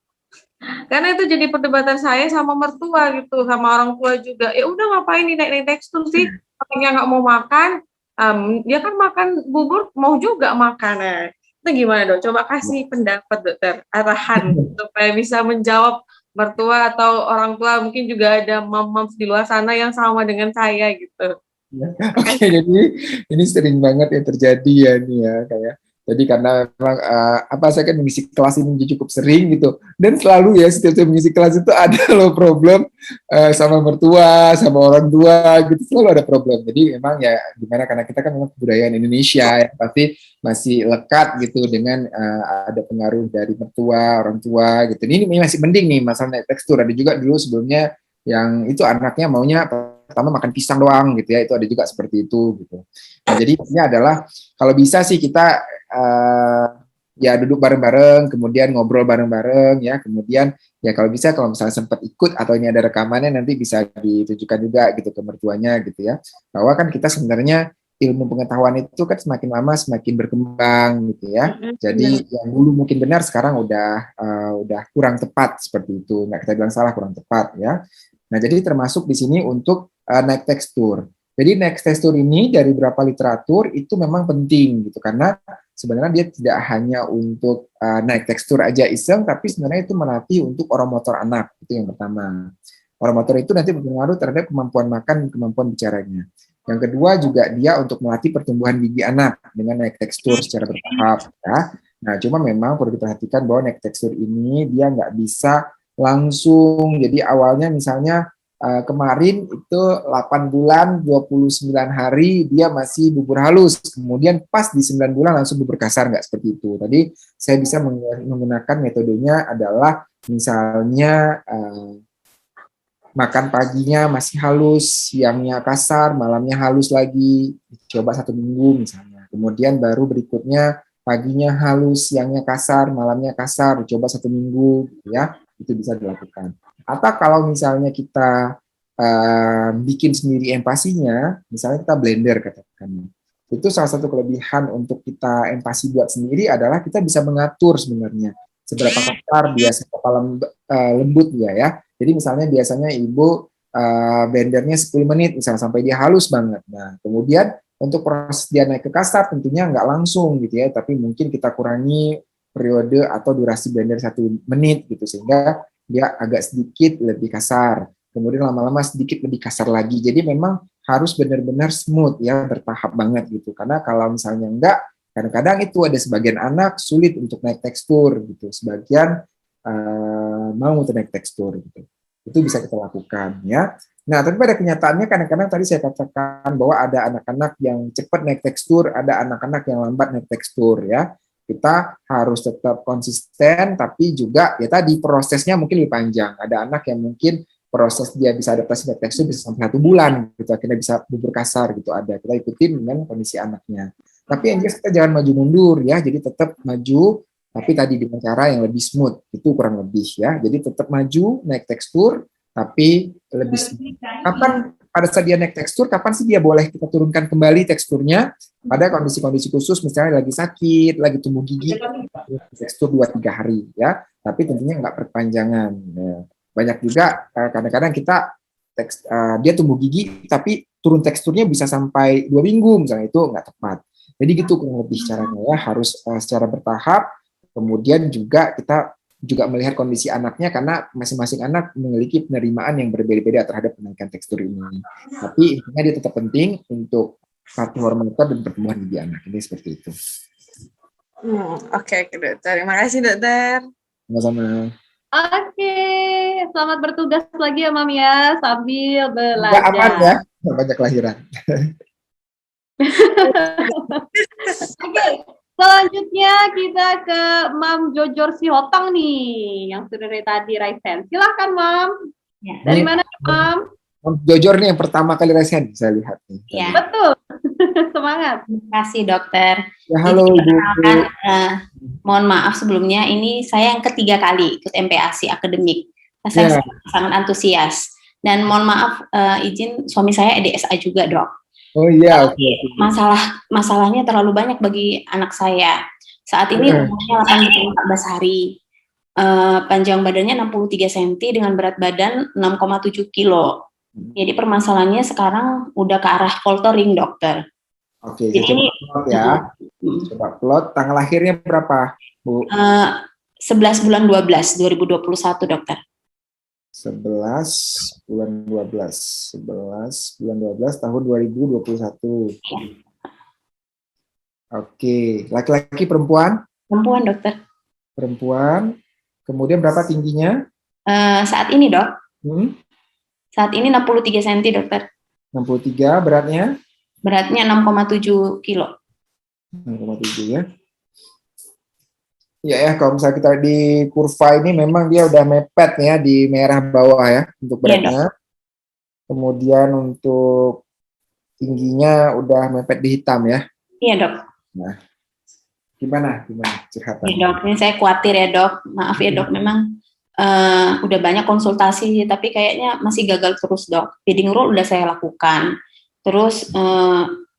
Karena itu jadi perdebatan saya sama mertua gitu, sama orang tua juga. Ya udah ngapain dinaik tekstur sih? Anaknya nggak mau makan. Dia kan makan bubur mau juga makan Itu gimana dok? Coba kasih pendapat dokter, arahan supaya bisa menjawab mertua atau orang tua, mungkin juga ada mom di luar sana yang sama dengan saya gitu. Oke, jadi ini sering banget ya terjadi ya nih ya kayak. Jadi karena memang saya kan mengisi kelas ini cukup sering gitu, dan selalu ya setiap saya mengisi kelas itu ada loh problem sama mertua, sama orang tua gitu, selalu ada problem. Jadi memang ya gimana, karena kita kan memang kebudayaan Indonesia ya pasti masih lekat gitu dengan ada pengaruh dari mertua, orang tua gitu. Ini masih mending nih masalah tekstur. Ada juga dulu sebelumnya yang itu anaknya maunya pertama makan pisang doang gitu ya, itu ada juga seperti itu gitu. Nah, jadi ini adalah kalau bisa sih kita ya duduk bareng-bareng, kemudian ngobrol bareng-bareng ya, kemudian ya kalau bisa kalau misalnya sempat ikut atau ini ada rekamannya nanti bisa ditujukan juga gitu ke mertuanya gitu ya, bahwa kan kita sebenarnya ilmu pengetahuan itu kan semakin lama semakin berkembang gitu ya. Jadi yang dulu mungkin benar sekarang udah kurang tepat seperti itu. Nggak kita bilang salah, kurang tepat ya. Nah, jadi termasuk di sini untuk naik tekstur. Jadi naik tekstur ini dari beberapa literatur itu memang penting gitu, karena sebenarnya dia tidak hanya untuk naik tekstur aja iseng, tapi sebenarnya itu melatih untuk oromotor anak, itu yang pertama. Oromotor itu nanti berpengaruh terhadap kemampuan makan, kemampuan bicaranya. Yang kedua juga dia untuk melatih pertumbuhan gigi anak dengan naik tekstur secara bertahap ya. Nah, cuma memang perlu diperhatikan bahwa naik tekstur ini dia nggak bisa langsung. Jadi awalnya misalnya kemarin itu 8 bulan 29 hari dia masih bubur halus, kemudian pas di 9 bulan langsung bubur kasar, nggak seperti itu. Tadi saya bisa menggunakan metodenya adalah misalnya makan paginya masih halus, siangnya kasar, malamnya halus lagi, coba 1 minggu misalnya. Kemudian baru berikutnya paginya halus, siangnya kasar, malamnya kasar, coba 1 minggu ya, itu bisa dilakukan. Atau kalau misalnya kita bikin sendiri empasinya, misalnya kita blender katakan, itu salah satu kelebihan untuk kita empasi buat sendiri adalah kita bisa mengatur sebenarnya seberapa kasar dia, seberapa lembut dia ya. Jadi misalnya biasanya ibu blendernya 10 menit misalnya sampai dia halus banget. Nah, kemudian untuk proses dia naik ke kasar tentunya nggak langsung gitu ya, tapi mungkin kita kurangi periode atau durasi blender 1 menit gitu, sehingga dia agak sedikit lebih kasar. Kemudian lama-lama sedikit lebih kasar lagi. Jadi memang harus benar-benar smooth ya, bertahap banget gitu. Karena kalau misalnya enggak, kadang-kadang itu ada sebagian anak sulit untuk naik tekstur gitu. Sebagian mau untuk naik tekstur gitu. Itu bisa kita lakukan ya. Nah, tapi pada kenyataannya kadang-kadang tadi saya katakan bahwa ada anak-anak yang cepat naik tekstur, ada anak-anak yang lambat naik tekstur ya. Kita harus tetap konsisten, tapi juga ya tadi prosesnya mungkin lebih panjang. Ada anak yang mungkin proses dia bisa adaptasi naik tekstur bisa sampai 1 bulan gitu, akhirnya bisa bubur kasar gitu, ada. Kita ikutin dengan kondisi anaknya. Tapi yang jelas kita jangan maju mundur ya, jadi tetap maju, tapi tadi dengan cara yang lebih smooth, itu kurang lebih ya. Jadi tetap maju, naik tekstur, tapi lebih smooth. Kapan pada saat dia naik tekstur, kapan sih dia boleh kita turunkan kembali teksturnya? Pada kondisi-kondisi khusus, misalnya lagi sakit, lagi tumbuh gigi, tekstur 2-3 hari ya. Tapi tentunya nggak perpanjangan. Ya. Banyak juga kadang-kadang kita dia tumbuh gigi, tapi turun teksturnya bisa sampai 2 minggu, misalnya, itu nggak tepat. Jadi gitu kurang lebih caranya ya, harus secara bertahap. Kemudian juga kita juga melihat kondisi anaknya, karena masing-masing anak memiliki penerimaan yang berbeda-beda terhadap kenaikan tekstur ini. Tapi intinya dia tetap penting untuk satu hormotor dan pertumbuhan gigi anak. Ini seperti itu. Oke, dokter. Terima kasih, dokter. Sama-sama. Oke, selamat bertugas lagi ya Mam ya, sambil belajar. Nggak aman ya, banyak lahiran. Oke, selanjutnya kita ke Mam Jojor Sihotang nih, yang sudah dari tadi raise hand. Silahkan Mam. Ya. Dari mana Mam? Mam Jojor nih yang pertama kali raise hand, saya lihat nih. Ya. Betul. Semangat. Terima kasih dokter. Ya, halo Ibu. Mohon maaf sebelumnya, ini saya yang ketiga kali ikut MPASI akademik. Saya sangat antusias. Dan mohon maaf, izin suami saya EDSA juga dok. Oh iya. Masalahnya terlalu banyak bagi anak saya. Saat ini umurnya 8-14 hari. Panjang badannya 63 cm dengan berat badan 6,7 kilo. Jadi permasalahannya sekarang udah ke arah faltering dokter. Oke, Jadi saya coba ini plot ya. Coba plot, tanggal lahirnya berapa, Bu? 11 bulan 12 2021 dokter. 11 bulan 12. 11 bulan 12 tahun 2021. Oke, laki-laki perempuan? Perempuan dokter. Perempuan. Kemudian berapa tingginya? Saat ini dok, Hmm? saat ini 63 cm dokter. 63, beratnya? Beratnya 6,7 kilo. 6,7 ya. Ya, kalau misalnya kita di kurva ini memang dia udah mepet ya di merah bawah ya untuk beratnya. Kemudian untuk tingginya udah mepet di hitam ya. Iya dok. Nah, gimana curhatan? Iya dok, ini saya khawatir ya dok. Maaf ya dok, memang udah banyak konsultasi, tapi kayaknya masih gagal terus dok. Feeding rule udah saya lakukan, terus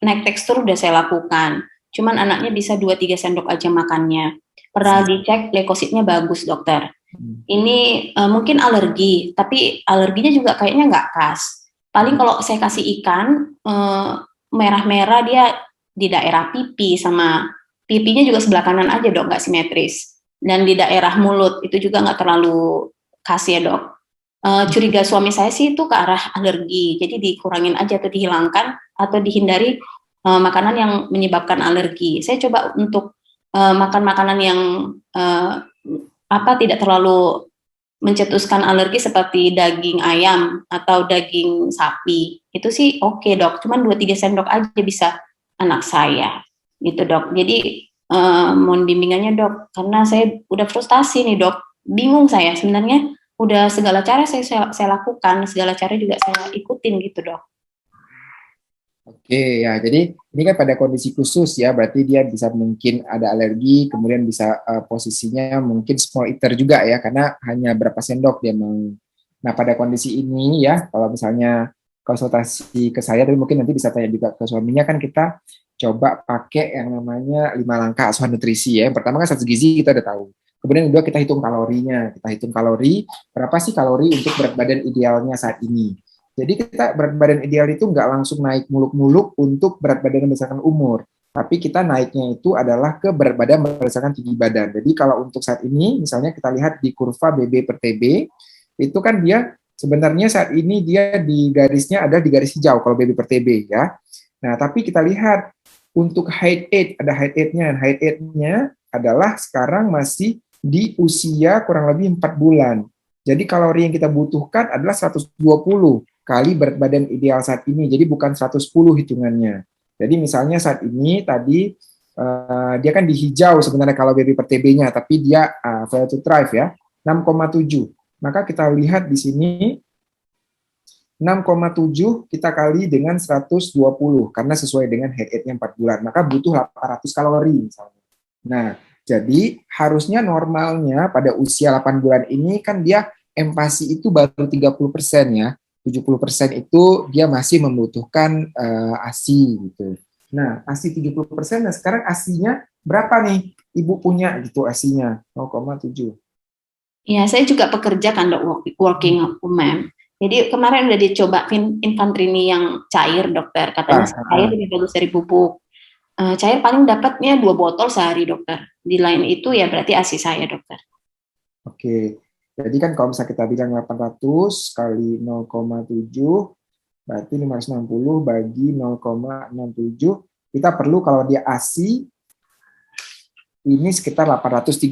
naik tekstur udah saya lakukan. Cuman anaknya bisa 2-3 sendok aja makannya. Pernah dicek leukositnya bagus dokter. Ini mungkin alergi, tapi alerginya juga kayaknya nggak khas. Paling kalau saya kasih ikan merah-merah dia di daerah pipi, sama pipinya juga sebelah kanan aja dok, nggak simetris. Dan di daerah mulut itu juga nggak terlalu khas ya dok. Curiga suami saya sih itu ke arah alergi, jadi dikurangin aja atau dihilangkan atau dihindari makanan yang menyebabkan alergi. Saya coba untuk makan makanan yang tidak terlalu mencetuskan alergi seperti daging ayam atau daging sapi. Itu sih oke dok, cuman 2-3 sendok aja bisa anak saya gitu dok. Jadi mohon bimbingannya dok, karena saya udah frustasi nih dok, bingung saya sebenarnya, udah segala cara saya lakukan, segala cara juga saya ikutin gitu dok. Oke ya, jadi ini kan pada kondisi khusus ya, berarti dia bisa mungkin ada alergi, kemudian bisa posisinya mungkin small eater juga ya, karena hanya berapa sendok dia mau. Nah pada kondisi ini ya, kalau misalnya konsultasi ke saya, tapi mungkin nanti bisa tanya juga ke suaminya, kan kita coba pakai yang namanya 5 langkah asuhan nutrisi ya. Yang pertama kan 100 gizi kita udah tahu. Kemudian yang kedua kita hitung kalorinya, kita hitung kalori, berapa sih kalori untuk berat badan idealnya saat ini. Jadi kita berat badan ideal itu nggak langsung naik muluk-muluk untuk berat badan berdasarkan umur, tapi kita naiknya itu adalah ke berat badan berdasarkan tinggi badan. Jadi kalau untuk saat ini, misalnya kita lihat di kurva BB per TB, itu kan dia sebenarnya saat ini dia di garisnya ada di garis hijau kalau BB per TB ya. Nah tapi kita lihat untuk height age, ada height age-nya. Height age-nya adalah sekarang masih di usia kurang lebih 4 bulan. Jadi kalori yang kita butuhkan adalah 120 kali berat badan ideal saat ini, jadi bukan 110 hitungannya. Jadi misalnya saat ini tadi dia kan di hijau sebenarnya kalau BB per TB-nya, tapi dia fail to thrive ya, 6,7. Maka kita lihat di sini 6,7 kita kali dengan 120 karena sesuai dengan head age-nya 4 bulan, maka butuh 800 kalori misalnya. Nah, jadi harusnya normalnya pada usia 8 bulan ini kan dia empasi itu baru 30% ya. 70% itu dia masih membutuhkan ASI gitu. Nah, ASI 70%, nah sekarang ASI-nya berapa nih? Ibu punya gitu ASI-nya 0,7. Ya, saya juga pekerja kan dok, working woman. Jadi kemarin udah dicoba infantrini yang cair dokter, katanya cair lebih bagus dari bubuk. Cair paling dapatnya 2 botol sehari dokter. Di lain itu ya berarti ASI saya dokter. Oke. Jadi kan kalau misalnya kita bilang 800 kali 0,7 berarti 560 bagi 0,67, kita perlu kalau dia ASI ini sekitar 830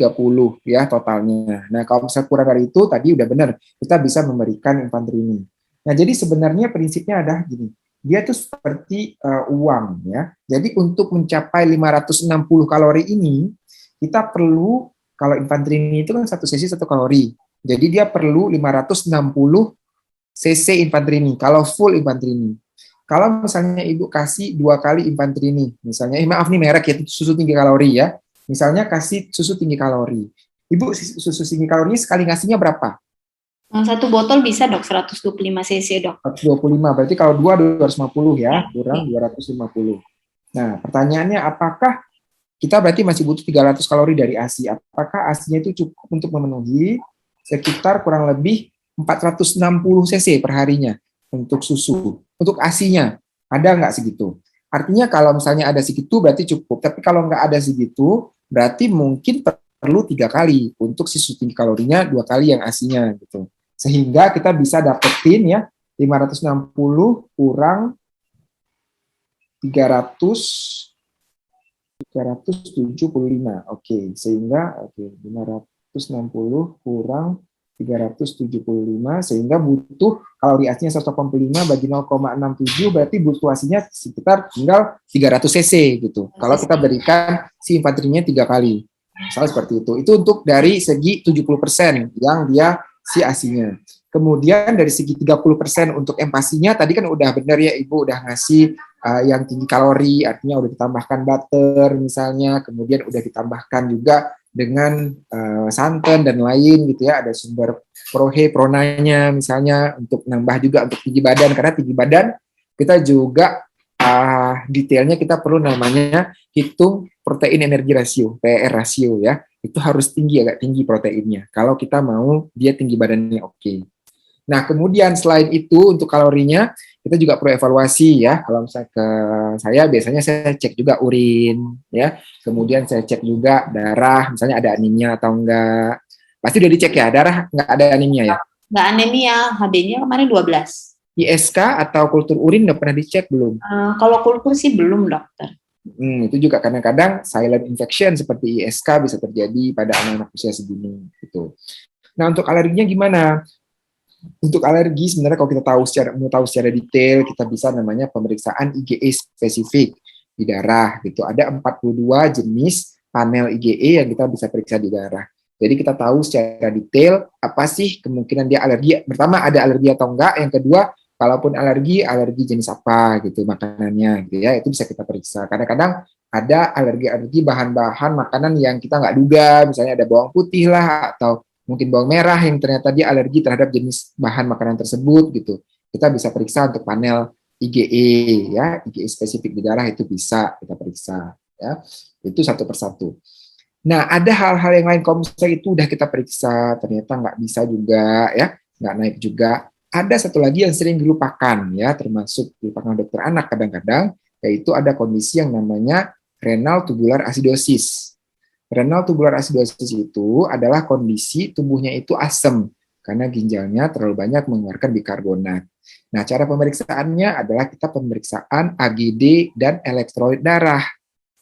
ya totalnya. Nah kalau misalnya kurang dari itu tadi udah benar, kita bisa memberikan infantrini. Nah jadi sebenarnya prinsipnya adalah gini, dia tuh seperti uang ya. Jadi untuk mencapai 560 kalori ini, kita perlu, kalau infantrini itu kan 1 cc 1 kalori. Jadi dia perlu 560 cc infantrini, kalau full infantrini. Kalau misalnya ibu kasih 2 kali infantrini, misalnya, maaf nih merek ya, susu tinggi kalori ya. Misalnya kasih susu tinggi kalori. Ibu susu tinggi kalori sekali ngasihnya berapa? 1 botol bisa dok, 125 cc dok. 125, berarti kalau 2 250 ya, kurang 250. Nah pertanyaannya apakah kita berarti masih butuh 300 kalori dari ASI? Apakah ASI-nya itu cukup untuk memenuhi sekitar kurang lebih 460 cc per harinya untuk susu? Untuk ASI-nya, ada nggak segitu? Artinya kalau misalnya ada segitu berarti cukup. Tapi kalau nggak ada segitu, berarti mungkin perlu 3 kali untuk si tinggi kalorinya 2 kali yang asinya gitu. Sehingga kita bisa dapetin ya 560 kurang 375. Oke, sehingga 560 kurang 375 sehingga butuh kalori asinya 185 bagi 0,67 berarti butuh asinya sekitar tinggal 300 cc gitu. Kalau kita berikan si infanterinya 3 kali. Misalnya seperti itu. Itu untuk dari segi 70% yang dia si asinya. Kemudian dari segi 30% untuk empasinya tadi kan udah benar ya Ibu udah ngasih yang tinggi kalori artinya udah ditambahkan butter misalnya, kemudian udah ditambahkan juga dengan santan dan lain gitu ya, ada sumber prohe pronanya misalnya untuk nambah juga untuk tinggi badan karena tinggi badan kita juga detailnya kita perlu namanya hitung protein energi rasio PR rasio ya, itu harus tinggi agak tinggi proteinnya kalau kita mau dia tinggi badannya oke. Nah kemudian selain itu untuk kalorinya kita juga perlu evaluasi ya, kalau misalnya ke saya biasanya saya cek juga urin ya, kemudian saya cek juga darah misalnya ada anemia atau enggak, pasti udah dicek ya darah nggak ada anemia ya? Nggak anemia, HB-nya kemarin 12. ISK atau kultur urin udah pernah dicek belum? Kalau kultur sih belum dokter. Itu juga kadang-kadang silent infection seperti ISK bisa terjadi pada anak-anak usia segini gitu. Nah untuk alerginya gimana? Untuk alergi sebenarnya kalau kita mau tahu secara detail kita bisa namanya pemeriksaan IgE spesifik di darah gitu. Ada 42 jenis panel IgE yang kita bisa periksa di darah. Jadi kita tahu secara detail apa sih kemungkinan dia alergi. Pertama ada alergi atau enggak, yang kedua kalaupun alergi jenis apa gitu makanannya gitu ya, itu bisa kita periksa. Kadang-kadang ada alergi bahan-bahan makanan yang kita nggak duga, misalnya ada bawang putih lah atau mungkin bawang merah yang ternyata dia alergi terhadap jenis bahan makanan tersebut gitu. Kita bisa periksa untuk panel IgE ya, IgE spesifik di darah itu bisa kita periksa ya. Itu satu persatu. Nah, ada hal-hal yang lain kalau misalnya itu udah kita periksa ternyata nggak bisa juga ya, nggak naik juga. Ada satu lagi yang sering dilupakan ya, termasuk dilupakan dokter anak kadang-kadang, yaitu ada kondisi yang namanya renal tubular acidosis. Renal tubular acidosis itu adalah kondisi tubuhnya itu asam karena ginjalnya terlalu banyak mengeluarkan bikarbonat. Nah, cara pemeriksaannya adalah kita pemeriksaan AGD dan elektrolit darah.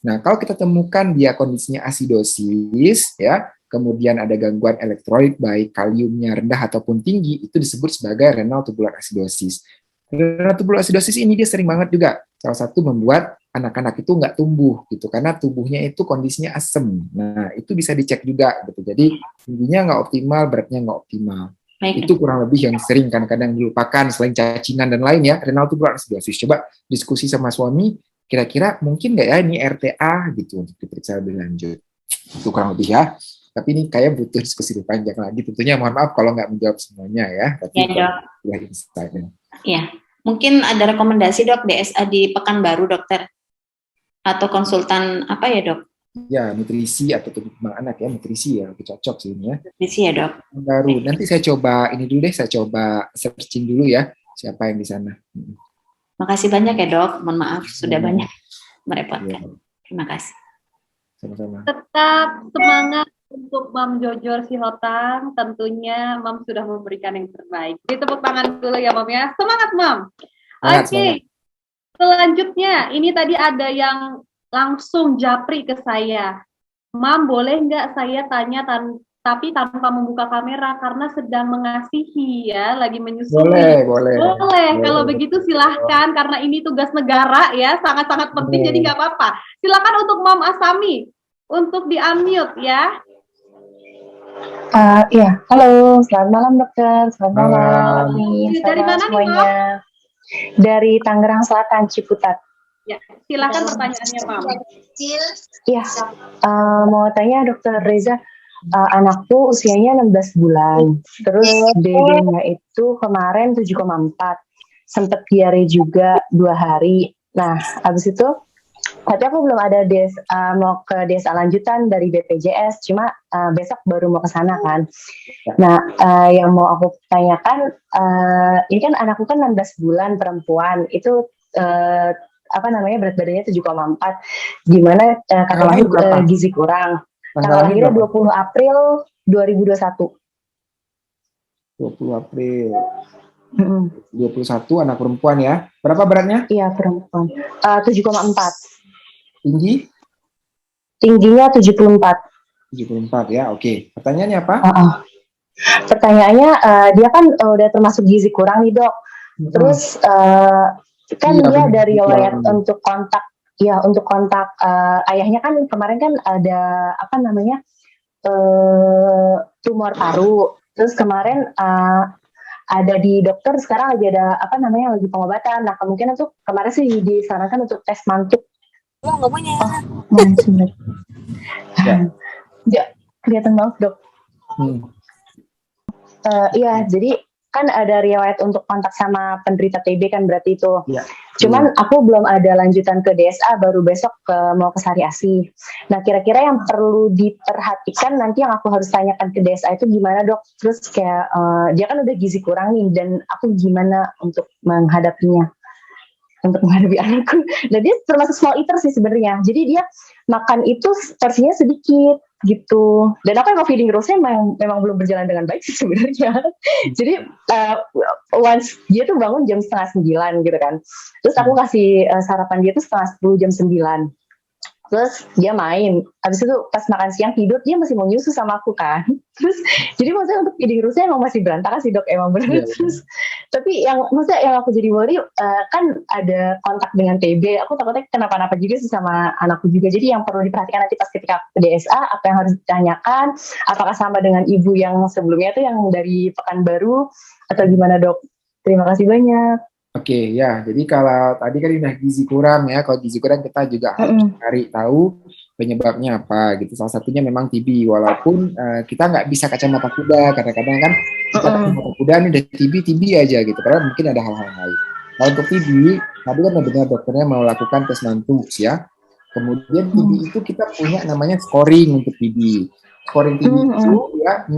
Nah, kalau kita temukan dia kondisinya asidosis, ya, kemudian ada gangguan elektrolit baik kaliumnya rendah ataupun tinggi, itu disebut sebagai renal tubular acidosis. Renal tubular acidosis ini dia sering banget juga salah satu membuat anak-anak itu nggak tumbuh gitu karena tubuhnya itu kondisinya asam. Nah itu bisa dicek juga gitu. Jadi tingginya nggak optimal, beratnya nggak optimal. Baik. Itu kurang lebih yang sering kadang-kadang dilupakan selain cacingan dan lain ya. Renal tubular acidosis. Coba diskusi sama suami. Kira-kira mungkin nggak ya ini RTA gitu untuk diperiksa lebih lanjut. Itu kurang lebih ya. Tapi ini kayak butuh diskusi lebih panjang lagi. Tentunya mohon maaf kalau nggak menjawab semuanya ya. Tapi ya dok. Iya. Mungkin ada rekomendasi dok DSA di Pekanbaru dokter? Atau konsultan apa ya dok? Ya nutrisi atau perkembangan anak ya, nutrisi ya lebih cocok sih ini ya. Nutrisi ya dok. Baru nanti saya coba ini dulu deh, saya coba searching dulu ya siapa yang di sana. Makasih banyak ya dok, mohon maaf sudah banyak merepotkan. Ya. Terima kasih. Sama-sama. Tetap semangat untuk Mam Jojor Sihotang, tentunya Mam sudah memberikan yang terbaik. Jadi tepuk tangan dulu ya Mam ya, semangat Mam. Oke. Selanjutnya, ini tadi ada yang langsung japri ke saya. Mam, boleh nggak saya tanya tapi tanpa membuka kamera karena sedang mengasihi ya, lagi menyusui. Boleh. Kalau begitu silahkan karena ini tugas negara ya, sangat-sangat penting jadi nggak apa-apa. Silakan untuk Mam Asami untuk di-unmute ya. Iya, halo, selamat malam dokter, selamat malam. Dari mana semuanya? Nih, Mam? Dari Tangerang Selatan, Ciputat. Ya, silakan pertanyaannya, Mam. Iya, mau tanya Dokter Reza, anakku usianya 16 bulan, terus BB-nya itu kemarin 7,4, sempat diare juga 2 hari. Nah, habis itu, tapi aku belum ada mau ke desa lanjutan dari BPJS, cuma besok baru mau ke sana kan. Nah, yang mau aku tanyakan, ini kan anakku kan 16 bulan perempuan, itu berat badannya 7,4, gimana Tanggal lahir berapa? gizi kurang. Tanggal lahir Lahirnya berapa? 20 April 2021. 20 April. Mm-mm. 21, anak perempuan ya. Berapa beratnya? Iya, perempuan. 7,4. Tinggi? Tingginya 74. 74 ya. Oke. Pertanyaannya apa? Pertanyaannya, dia kan udah termasuk gizi kurang nih, Dok. Terus kan Iya, dia benar. ada riwayat Kurang. untuk kontak ayahnya kan kemarin kan ada tumor paru. Terus kemarin ada di dokter, sekarang lagi ada lagi pengobatan. Nah, kemungkinan tuh kemarin sih disarankan untuk tes mantuk. Nggak punya. Sebentar. Ya, kelihatan banget, Dok. Iya, jadi kan ada riwayat untuk kontak sama penderita TB kan berarti itu. Iya. Cuman aku belum ada lanjutan ke DSA, baru besok mau ke Sari Asih. Nah, kira-kira yang perlu diperhatikan nanti yang aku harus tanyakan ke DSA itu gimana, Dok? Terus kayak dia kan udah gizi kurang nih, dan aku gimana untuk menghadapinya? Untuk menghadapi anakku. Nah, dia termasuk small eater sih sebenarnya. Jadi dia makan itu porsinya sedikit gitu. Dan aku emang feeding rules-nya memang belum berjalan dengan baik sih sebenarnya. Jadi once dia tuh bangun jam 8:30 gitu kan. Terus aku kasih sarapan dia tuh 9:30 jam 9. Terus dia main. Habis itu pas makan siang tidur, dia masih mau nyusu sama aku kan. Terus jadi maksudnya untuk feeding rules-nya emang masih berantakan sih, Dok, emang bener. Yeah. Terus tapi yang aku jadi worry kan ada kontak dengan TB. Aku takutnya kenapa-napa juga sih sama anakku juga. Jadi yang perlu diperhatikan nanti pas ketika ke DSA, apa yang harus ditanyakan, apakah sama dengan ibu yang sebelumnya tuh yang dari Pekanbaru atau gimana, Dok? Terima kasih banyak. Oke, ya. Jadi kalau tadi kan udah gizi kurang ya. Kalau gizi kurang kita juga harus cari tahu penyebabnya apa gitu. Salah satunya memang TB. Walaupun kita nggak bisa kacamata kuda. Kadang-kadang kan kita kacamata kuda ini udah TB aja gitu. Padahal mungkin ada hal-hal lain. Kalau untuk TB, tadi kan benar dokternya mau lakukan tes mantuk ya. Kemudian TB itu kita punya namanya scoring untuk TB. Scoring TB itu ya 6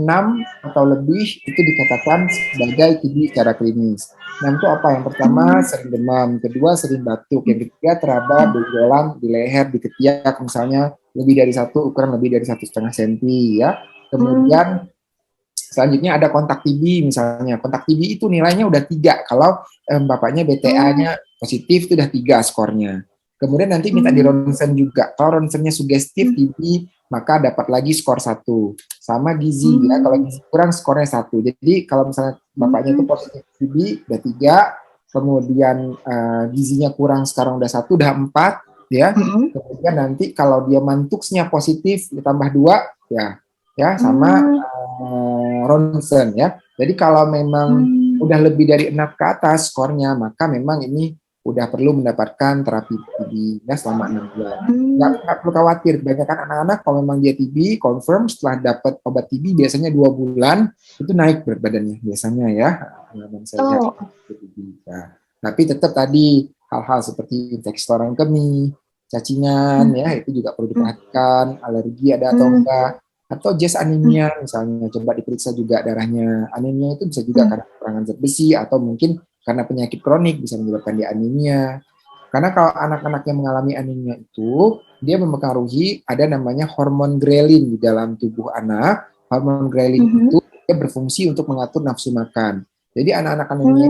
atau lebih itu dikatakan sebagai TB secara klinis. 6 itu apa? Yang pertama sering demam, kedua sering batuk, yang ketiga teraba benjolan di leher, di ketiak misalnya lebih dari 1, ukuran lebih dari 1,5 cm ya. Kemudian selanjutnya ada kontak TB misalnya. Kontak TB itu nilainya udah 3. Kalau bapaknya BTA-nya positif itu udah 3 skornya. Kemudian nanti minta di ronsen juga. Kalau ronsennya sugestif TB, maka dapat lagi skor 1. Sama gizi ya, kalau gizi kurang skornya 1. Jadi kalau misalnya bapaknya itu positif TB udah 3, kemudian gizinya kurang sekarang udah 1, udah 4 ya. Kemudian nanti kalau dia mantuksnya positif ditambah 2 ya sama ronsen ya. Jadi kalau memang udah lebih dari 6 ke atas skornya, maka memang ini udah perlu mendapatkan terapi TB ya selama 6 bulan. Nggak perlu khawatir, kebanyakan anak-anak kalau memang dia TB, confirm setelah dapat obat TB biasanya 2 bulan itu naik berat badannya biasanya ya. Nah, tapi tetap tadi hal-hal seperti infeksi saluran kemih, cacingan ya itu juga perlu diperhatikan, alergi ada atau enggak, atau just anemia misalnya, coba diperiksa juga darahnya. Anemia itu bisa juga karena kekurangan zat besi atau mungkin karena penyakit kronik bisa menyebabkan dia anemia. Karena kalau anak-anak yang mengalami anemia itu, dia mempengaruhi ada namanya hormon grelin di dalam tubuh anak. Hormon grelin itu dia berfungsi untuk mengatur nafsu makan. Jadi anak-anak anemia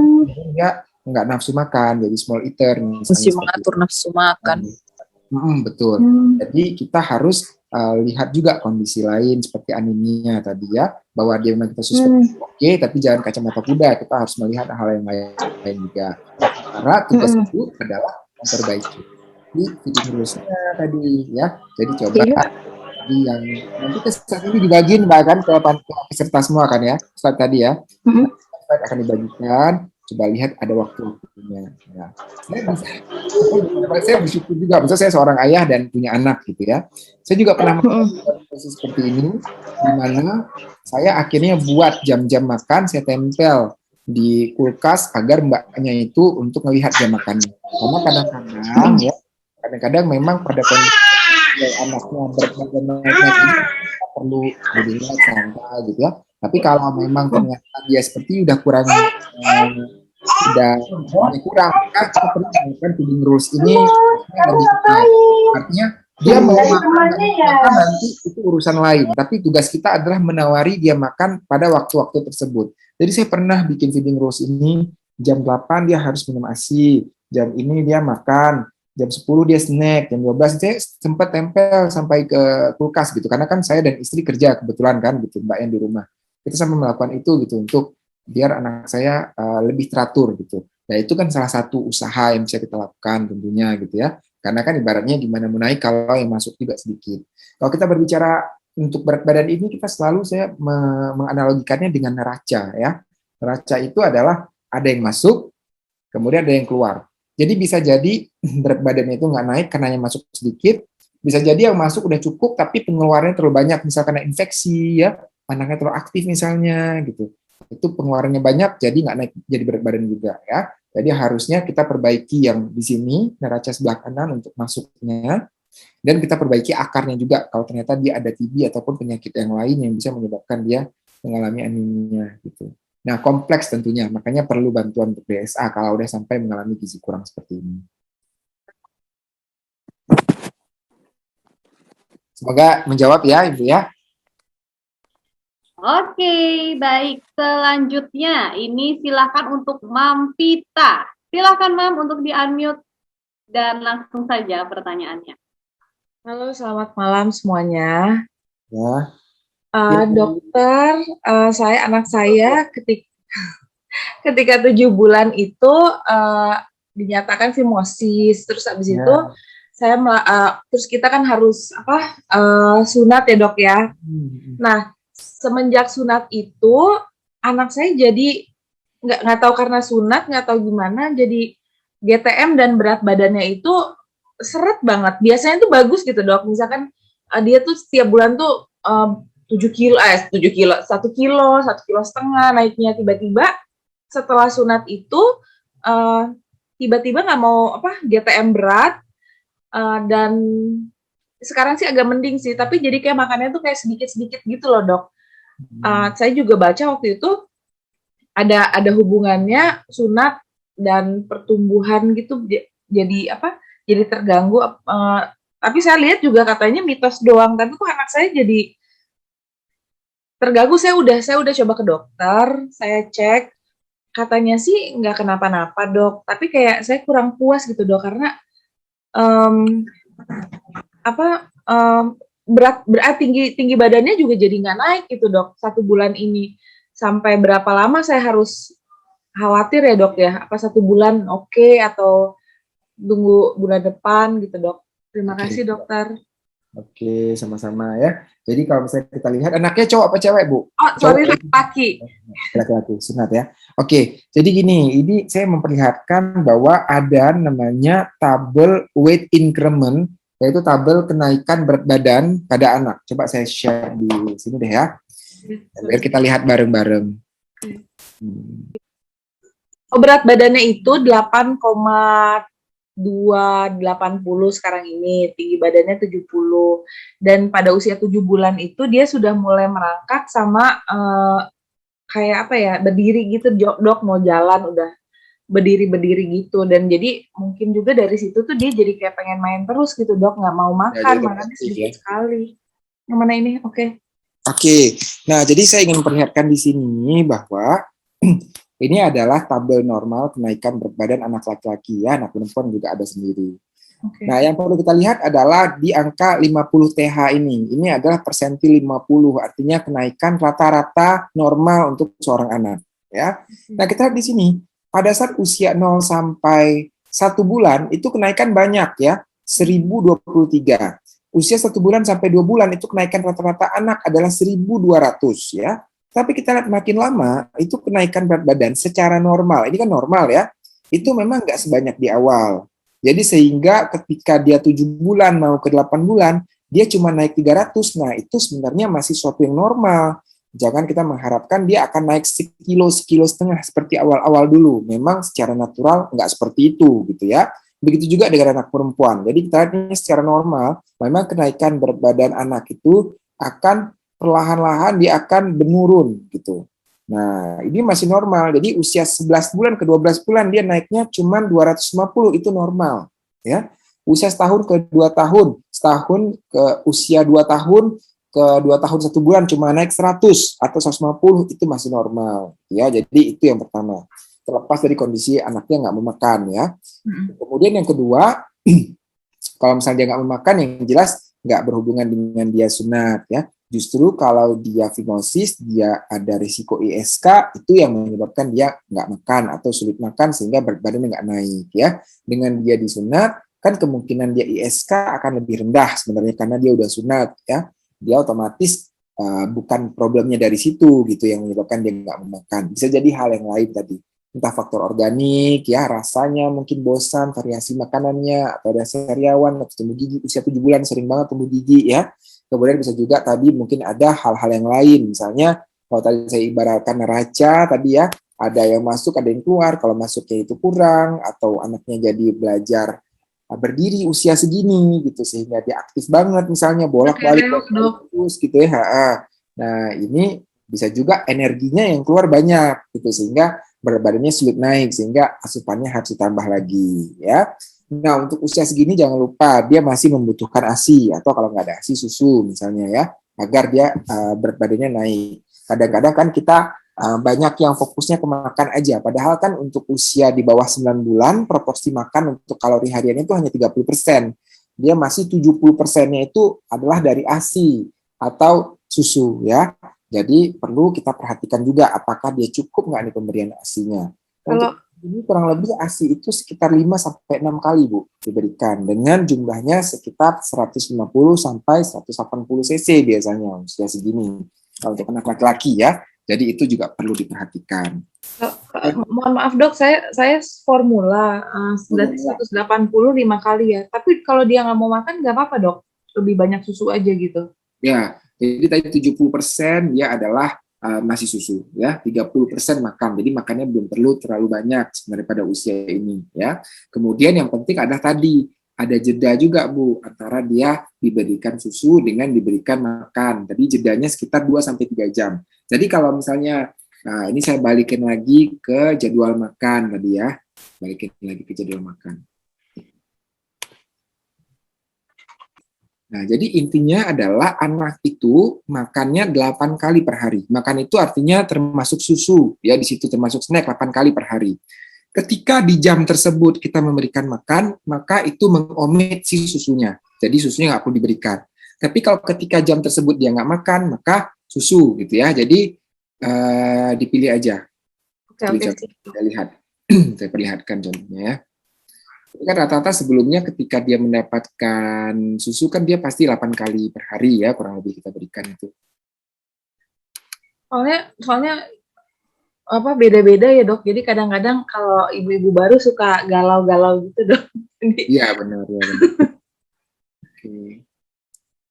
dia nggak nafsu makan, jadi small eater. Mesti mengatur nafsu makan. Betul. Jadi kita harus lihat juga kondisi lain seperti anemia tadi ya, bahwa dia memang kita suspek oke, tapi jangan kacamata kuda, kita harus melihat hal yang lain juga. Karena tugas itu adalah memperbaiki di feeding rules-nya tadi ya. Jadi coba tadi yang nanti saat ini dibagiin bahkan ke peserta semua kan ya, slide tadi ya. Slide akan dibagikan. Coba lihat ada waktu-waktunya. Ya. Saya bersyukur juga, misalnya saya seorang ayah dan punya anak gitu ya. Saya juga pernah melakukan proses seperti ini, di mana saya akhirnya buat jam-jam makan, saya tempel di kulkas agar mbaknya itu untuk melihat jam makannya. Karena kadang-kadang memang pada kondisi anaknya berat perlu dilihat santai gitu ya. Tapi kalau memang ternyata dia seperti udah kurang sudah kurang, maka kita perlu melakukan feeding rules ini lebih ketat. Artinya dia mau makan nanti itu urusan lain, tapi tugas kita adalah menawari dia makan pada waktu-waktu tersebut. Jadi saya pernah bikin feeding rules ini, jam 8 dia harus minum ASI, jam ini dia makan, jam 10 dia snack, jam 12 saya sempat tempel sampai ke kulkas gitu, karena kan saya dan istri kerja kebetulan kan gitu, Mbak yang di rumah. Kita sampai melakukan itu gitu untuk biar anak saya lebih teratur gitu. Nah itu kan salah satu usaha yang bisa kita lakukan tentunya gitu ya. Karena kan ibaratnya gimana mau naik kalau yang masuk juga sedikit. Kalau kita berbicara untuk berat badan ini, kita selalu saya menganalogikannya dengan neraca ya. Neraca itu adalah ada yang masuk, kemudian ada yang keluar. Jadi bisa jadi berat badannya itu nggak naik karena yang masuk sedikit. Bisa jadi yang masuk udah cukup, tapi pengeluarannya terlalu banyak, misalkan karena infeksi ya, anaknya terlalu aktif misalnya gitu. Itu pengeluarannya banyak, jadi nggak naik jadi berat badan juga ya. Jadi harusnya kita perbaiki yang di sini, neraca sebelah kanan untuk masuknya, dan kita perbaiki akarnya juga kalau ternyata dia ada TB ataupun penyakit yang lain yang bisa menyebabkan dia mengalami anemia gitu. Nah, kompleks tentunya, makanya perlu bantuan untuk DSA kalau udah sampai mengalami gizi kurang seperti ini. Semoga menjawab ya, Ibu ya. Oke, baik. Selanjutnya, ini silakan untuk Mam Pita. Silakan Mam untuk di-unmute dan langsung saja pertanyaannya. Halo, selamat malam semuanya. Ya. Dokter, anak saya ketika 7 bulan itu dinyatakan fimosis, terus habis itu saya terus kita kan harus sunat ya dok ya. Nah semenjak sunat itu anak saya jadi nggak tahu karena sunat nggak tahu gimana jadi GTM dan berat badannya itu seret banget. Biasanya tuh bagus gitu dok. Misalkan dia tuh setiap bulan tuh 1 kilo setengah naiknya, tiba-tiba setelah sunat itu tiba-tiba nggak mau GTM berat dan sekarang sih agak mending sih, tapi jadi kayak makannya tuh kayak sedikit-sedikit gitu loh dok. Saya juga baca waktu itu ada hubungannya sunat dan pertumbuhan gitu, jadi terganggu. Tapi saya lihat juga katanya mitos doang, tapi kok anak saya jadi terganggu. Saya udah coba ke dokter, saya cek, katanya sih nggak kenapa-napa dok, tapi kayak saya kurang puas gitu dok, karena berat tinggi badannya juga jadi nggak naik gitu dok 1 bulan ini. Sampai berapa lama saya harus khawatir ya dok ya, apa 1 bulan oke, atau tunggu bulan depan gitu dok. Terima kasih dokter. Oke, sama-sama ya. Jadi kalau misalnya kita lihat, anaknya cowok apa cewek, Bu? Oh, sorry, laki-laki. Laki-laki, sunat ya. Oke, jadi gini, ini saya memperlihatkan bahwa ada namanya tabel weight increment, yaitu tabel kenaikan berat badan pada anak. Coba saya share di sini deh ya, biar kita lihat bareng-bareng. Oh, berat badannya itu 8,280 sekarang ini, tinggi badannya 70, dan pada usia 7 bulan itu dia sudah mulai merangkak sama kayak berdiri gitu dok, mau jalan udah berdiri gitu, dan jadi mungkin juga dari situ tuh dia jadi kayak pengen main terus gitu dok, nggak mau makan, makannya sedikit sekali. Yang mana ini? Oke. Nah jadi saya ingin memperlihatkan di sini bahwa ini adalah tabel normal kenaikan berat badan anak laki-laki ya, anak perempuan juga ada sendiri. Nah yang perlu kita lihat adalah di angka 50 TH ini adalah persentil 50, artinya kenaikan rata-rata normal untuk seorang anak ya. Nah kita lihat di sini, pada saat usia 0 sampai 1 bulan itu kenaikan banyak ya, 1023. Usia 1 bulan sampai 2 bulan itu kenaikan rata-rata anak adalah 1200 ya. Tapi kita lihat makin lama itu kenaikan berat badan secara normal, ini kan normal ya, itu memang nggak sebanyak di awal. Jadi sehingga ketika dia 7 bulan mau ke 8 bulan, dia cuma naik 300, nah itu sebenarnya masih sesuatu yang normal. Jangan kita mengharapkan dia akan naik sekilo setengah seperti awal-awal dulu. Memang secara natural nggak seperti itu gitu ya. Begitu juga dengan anak perempuan. Jadi kita lihat ini secara normal, memang kenaikan berat badan anak itu akan perlahan-lahan dia akan menurun gitu. Nah, ini masih normal. Jadi usia 11 bulan ke 12 bulan dia naiknya cuma 250, itu normal, ya. Usia setahun ke 2 tahun, setahun ke usia 2 tahun ke 2 tahun 1 bulan cuma naik 100 atau 150, itu masih normal, ya. Jadi itu yang pertama. Terlepas dari kondisi anaknya nggak mau makan, ya. Kemudian yang kedua, kalau misalnya dia nggak mau makan, yang jelas nggak berhubungan dengan dia sunat, ya. Justru kalau dia fimosis, dia ada risiko ISK, itu yang menyebabkan dia nggak makan atau sulit makan sehingga berat badannya nggak naik, ya. Dengan dia disunat, kan kemungkinan dia ISK akan lebih rendah sebenarnya karena dia udah sunat, ya. Dia otomatis bukan problemnya dari situ gitu yang menyebabkan dia nggak mau makan. Bisa jadi hal yang lain tadi, entah faktor organik, ya, rasanya mungkin bosan, variasi makanannya, atau ada sariawan, atau tumbuh gigi, usia 7 bulan sering banget tumbuh gigi, ya. Kemudian bisa juga tadi mungkin ada hal-hal yang lain, misalnya kalau tadi saya ibaratkan neraca tadi, ya, ada yang masuk, ada yang keluar, kalau masuknya itu kurang, atau anaknya jadi belajar berdiri usia segini gitu, sehingga dia aktif banget misalnya, bolak-balik terus gitu, ya. Nah, ini bisa juga energinya yang keluar banyak gitu, sehingga berat badannya sulit naik, sehingga asupannya harus ditambah lagi, ya. Nah, untuk usia segini jangan lupa dia masih membutuhkan ASI, atau kalau nggak ada ASI susu misalnya, ya, agar dia berat badannya naik. Kadang-kadang kan kita banyak yang fokusnya ke makan aja, padahal kan untuk usia di bawah 9 bulan proporsi makan untuk kalori hariannya itu hanya 30%. Dia masih 70%-nya itu adalah dari ASI atau susu, ya. Jadi perlu kita perhatikan juga apakah dia cukup nggak nih pemberian ASI-nya. Untuk ini kurang lebih ASI itu sekitar 5-6 kali, Bu, diberikan dengan jumlahnya sekitar 150 sampai 180 cc biasanya usia segini kalau untuk anak laki-laki, ya. Jadi itu juga perlu diperhatikan. Mohon maaf dok, saya formula 180 5 kali, ya. Tapi kalau dia nggak mau makan nggak apa-apa dok, lebih banyak susu aja gitu. Ya, jadi tadi 70% dia adalah masih susu, ya. 30% makan, jadi makannya belum perlu terlalu banyak sebenarnya pada usia ini, ya. Kemudian yang penting ada tadi, ada jeda juga, Bu, antara dia diberikan susu dengan diberikan makan. Tadi jedanya sekitar 2-3 jam. Jadi kalau misalnya, ini saya balikin lagi ke jadwal makan tadi, ya. Balikin lagi ke jadwal makan. Nah, jadi intinya adalah anak itu makannya 8 kali per hari. Makan itu artinya termasuk susu, ya, di situ termasuk snack 8 kali per hari. Ketika di jam tersebut kita memberikan makan, maka itu mengomit si susunya. Jadi susunya nggak perlu diberikan. Tapi kalau ketika jam tersebut dia nggak makan, maka susu gitu, ya. Jadi dipilih aja. Oke. Kita lihat, saya perlihatkan contohnya, ya. Kan rata-rata sebelumnya ketika dia mendapatkan susu kan dia pasti 8 kali per hari, ya, kurang lebih kita berikan itu. Soalnya apa beda-beda ya dok. Jadi kadang-kadang kalau ibu-ibu baru suka galau-galau gitu dok. Iya benar, ya benar. Oke.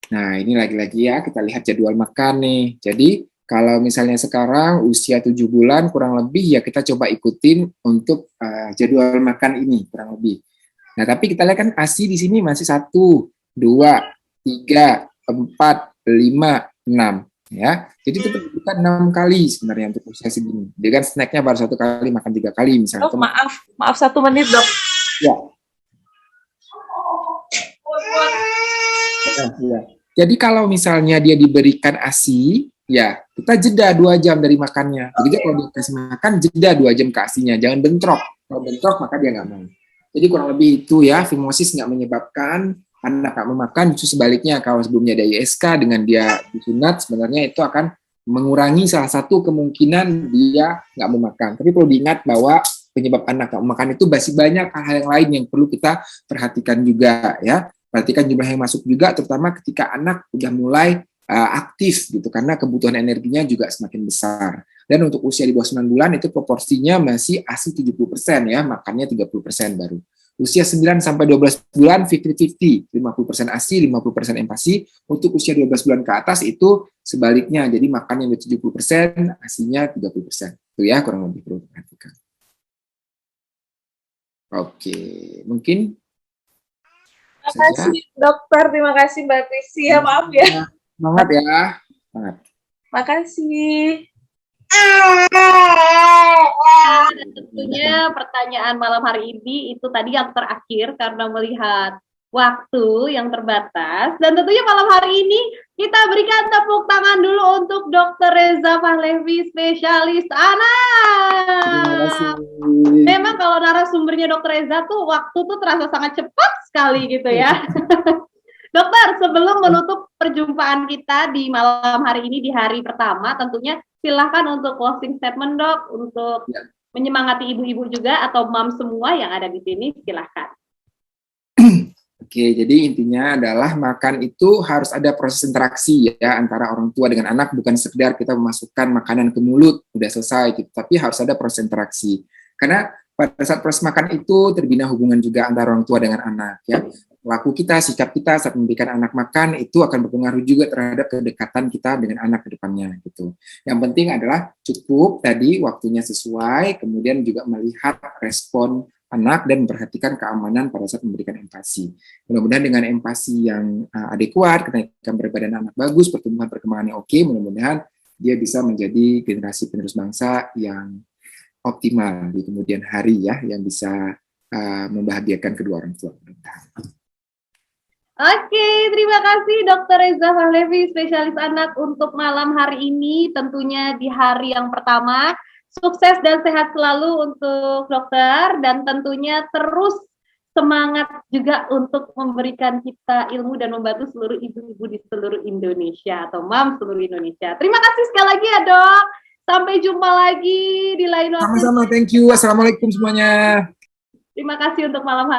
Nah ini lagi-lagi, ya, kita lihat jadwal makan nih. Jadi kalau misalnya sekarang usia 7 bulan kurang lebih, ya kita coba ikutin untuk jadwal makan ini kurang lebih. Nah, tapi kita lihat kan ASI di sini masih 1, 2, 3, 4, 5, 6, ya. Jadi itu kita 6 kali sebenarnya untuk usia segini. Dia kan snacknya baru 1 kali, makan 3 kali misalnya. Dok, maaf 1 menit dok. Ya. Nah, ya. Jadi kalau misalnya dia diberikan ASI, ya kita jeda 2 jam dari makannya. Begitu kalau dia kasih makan, jeda 2 jam ke ASI-nya. Jangan bentrok. Kalau bentrok maka dia nggak mau. Jadi kurang lebih itu, ya, fimosis nggak menyebabkan anak nggak mau makan, justru sebaliknya kalau sebelumnya ada ISK dengan dia disunat sebenarnya itu akan mengurangi salah satu kemungkinan dia nggak mau makan. Tapi perlu diingat bahwa penyebab anak nggak mau makan itu masih banyak hal-hal yang lain yang perlu kita perhatikan juga, ya. Perhatikan jumlah yang masuk juga, terutama ketika anak udah mulai aktif gitu, karena kebutuhan energinya juga semakin besar. Dan untuk usia di bawah 9 bulan itu proporsinya masih ASI 70%, ya, makannya 30% baru. Usia 9 sampai 12 bulan 50-50, 50% ASI, 50% empasi. Untuk usia 12 bulan ke atas itu sebaliknya, jadi makannya 70%, ASInya 30%. Itu, ya, kurang lebih perlu diperhatikan. Oke, mungkin terima kasih dokter, terima kasih Mbak Trisi, ya, maaf ya. Semangat, ya. Semangat. Makasih. tentunya pertanyaan malam hari ini itu tadi yang terakhir karena melihat waktu yang terbatas. Dan tentunya malam hari ini kita berikan tepuk tangan dulu untuk Dr. Reza Pahlevi, spesialis anak. Terima kasih. Memang kalau narasumbernya Dr. Reza tuh waktu tuh terasa sangat cepat sekali gitu ya. Dokter, sebelum menutup perjumpaan kita di malam hari ini di hari pertama, tentunya silahkan untuk closing statement dok, untuk menyemangati ibu-ibu juga atau mam semua yang ada di sini, silahkan. Oke, jadi intinya adalah makan itu harus ada proses interaksi ya antara orang tua dengan anak, bukan sekedar kita memasukkan makanan ke mulut udah selesai gitu, tapi harus ada proses interaksi. Karena pada saat proses makan itu terbina hubungan juga antara orang tua dengan anak ya. Laku kita, sikap kita saat memberikan anak makan itu akan berpengaruh juga terhadap kedekatan kita dengan anak ke depannya gitu. Yang penting adalah cukup tadi waktunya sesuai, kemudian juga melihat respon anak dan memperhatikan keamanan pada saat memberikan empati. Mudah-mudahan dengan empati yang adekuat, kenaikan berat badan anak bagus, pertumbuhan perkembangannya oke, mudah-mudahan dia bisa menjadi generasi penerus bangsa yang optimal di kemudian hari ya, yang bisa membahagiakan kedua orang tua. Oke, terima kasih Dr. Reza Pahlevi, spesialis anak untuk malam hari ini, tentunya di hari yang pertama. Sukses dan sehat selalu untuk dokter, dan tentunya terus semangat juga untuk memberikan kita ilmu dan membantu seluruh ibu-ibu di seluruh Indonesia atau mam seluruh Indonesia. Terima kasih sekali lagi ya dok. Sampai jumpa lagi di lain waktu. Sama-sama, thank you. Assalamualaikum semuanya. Terima kasih untuk malam hari.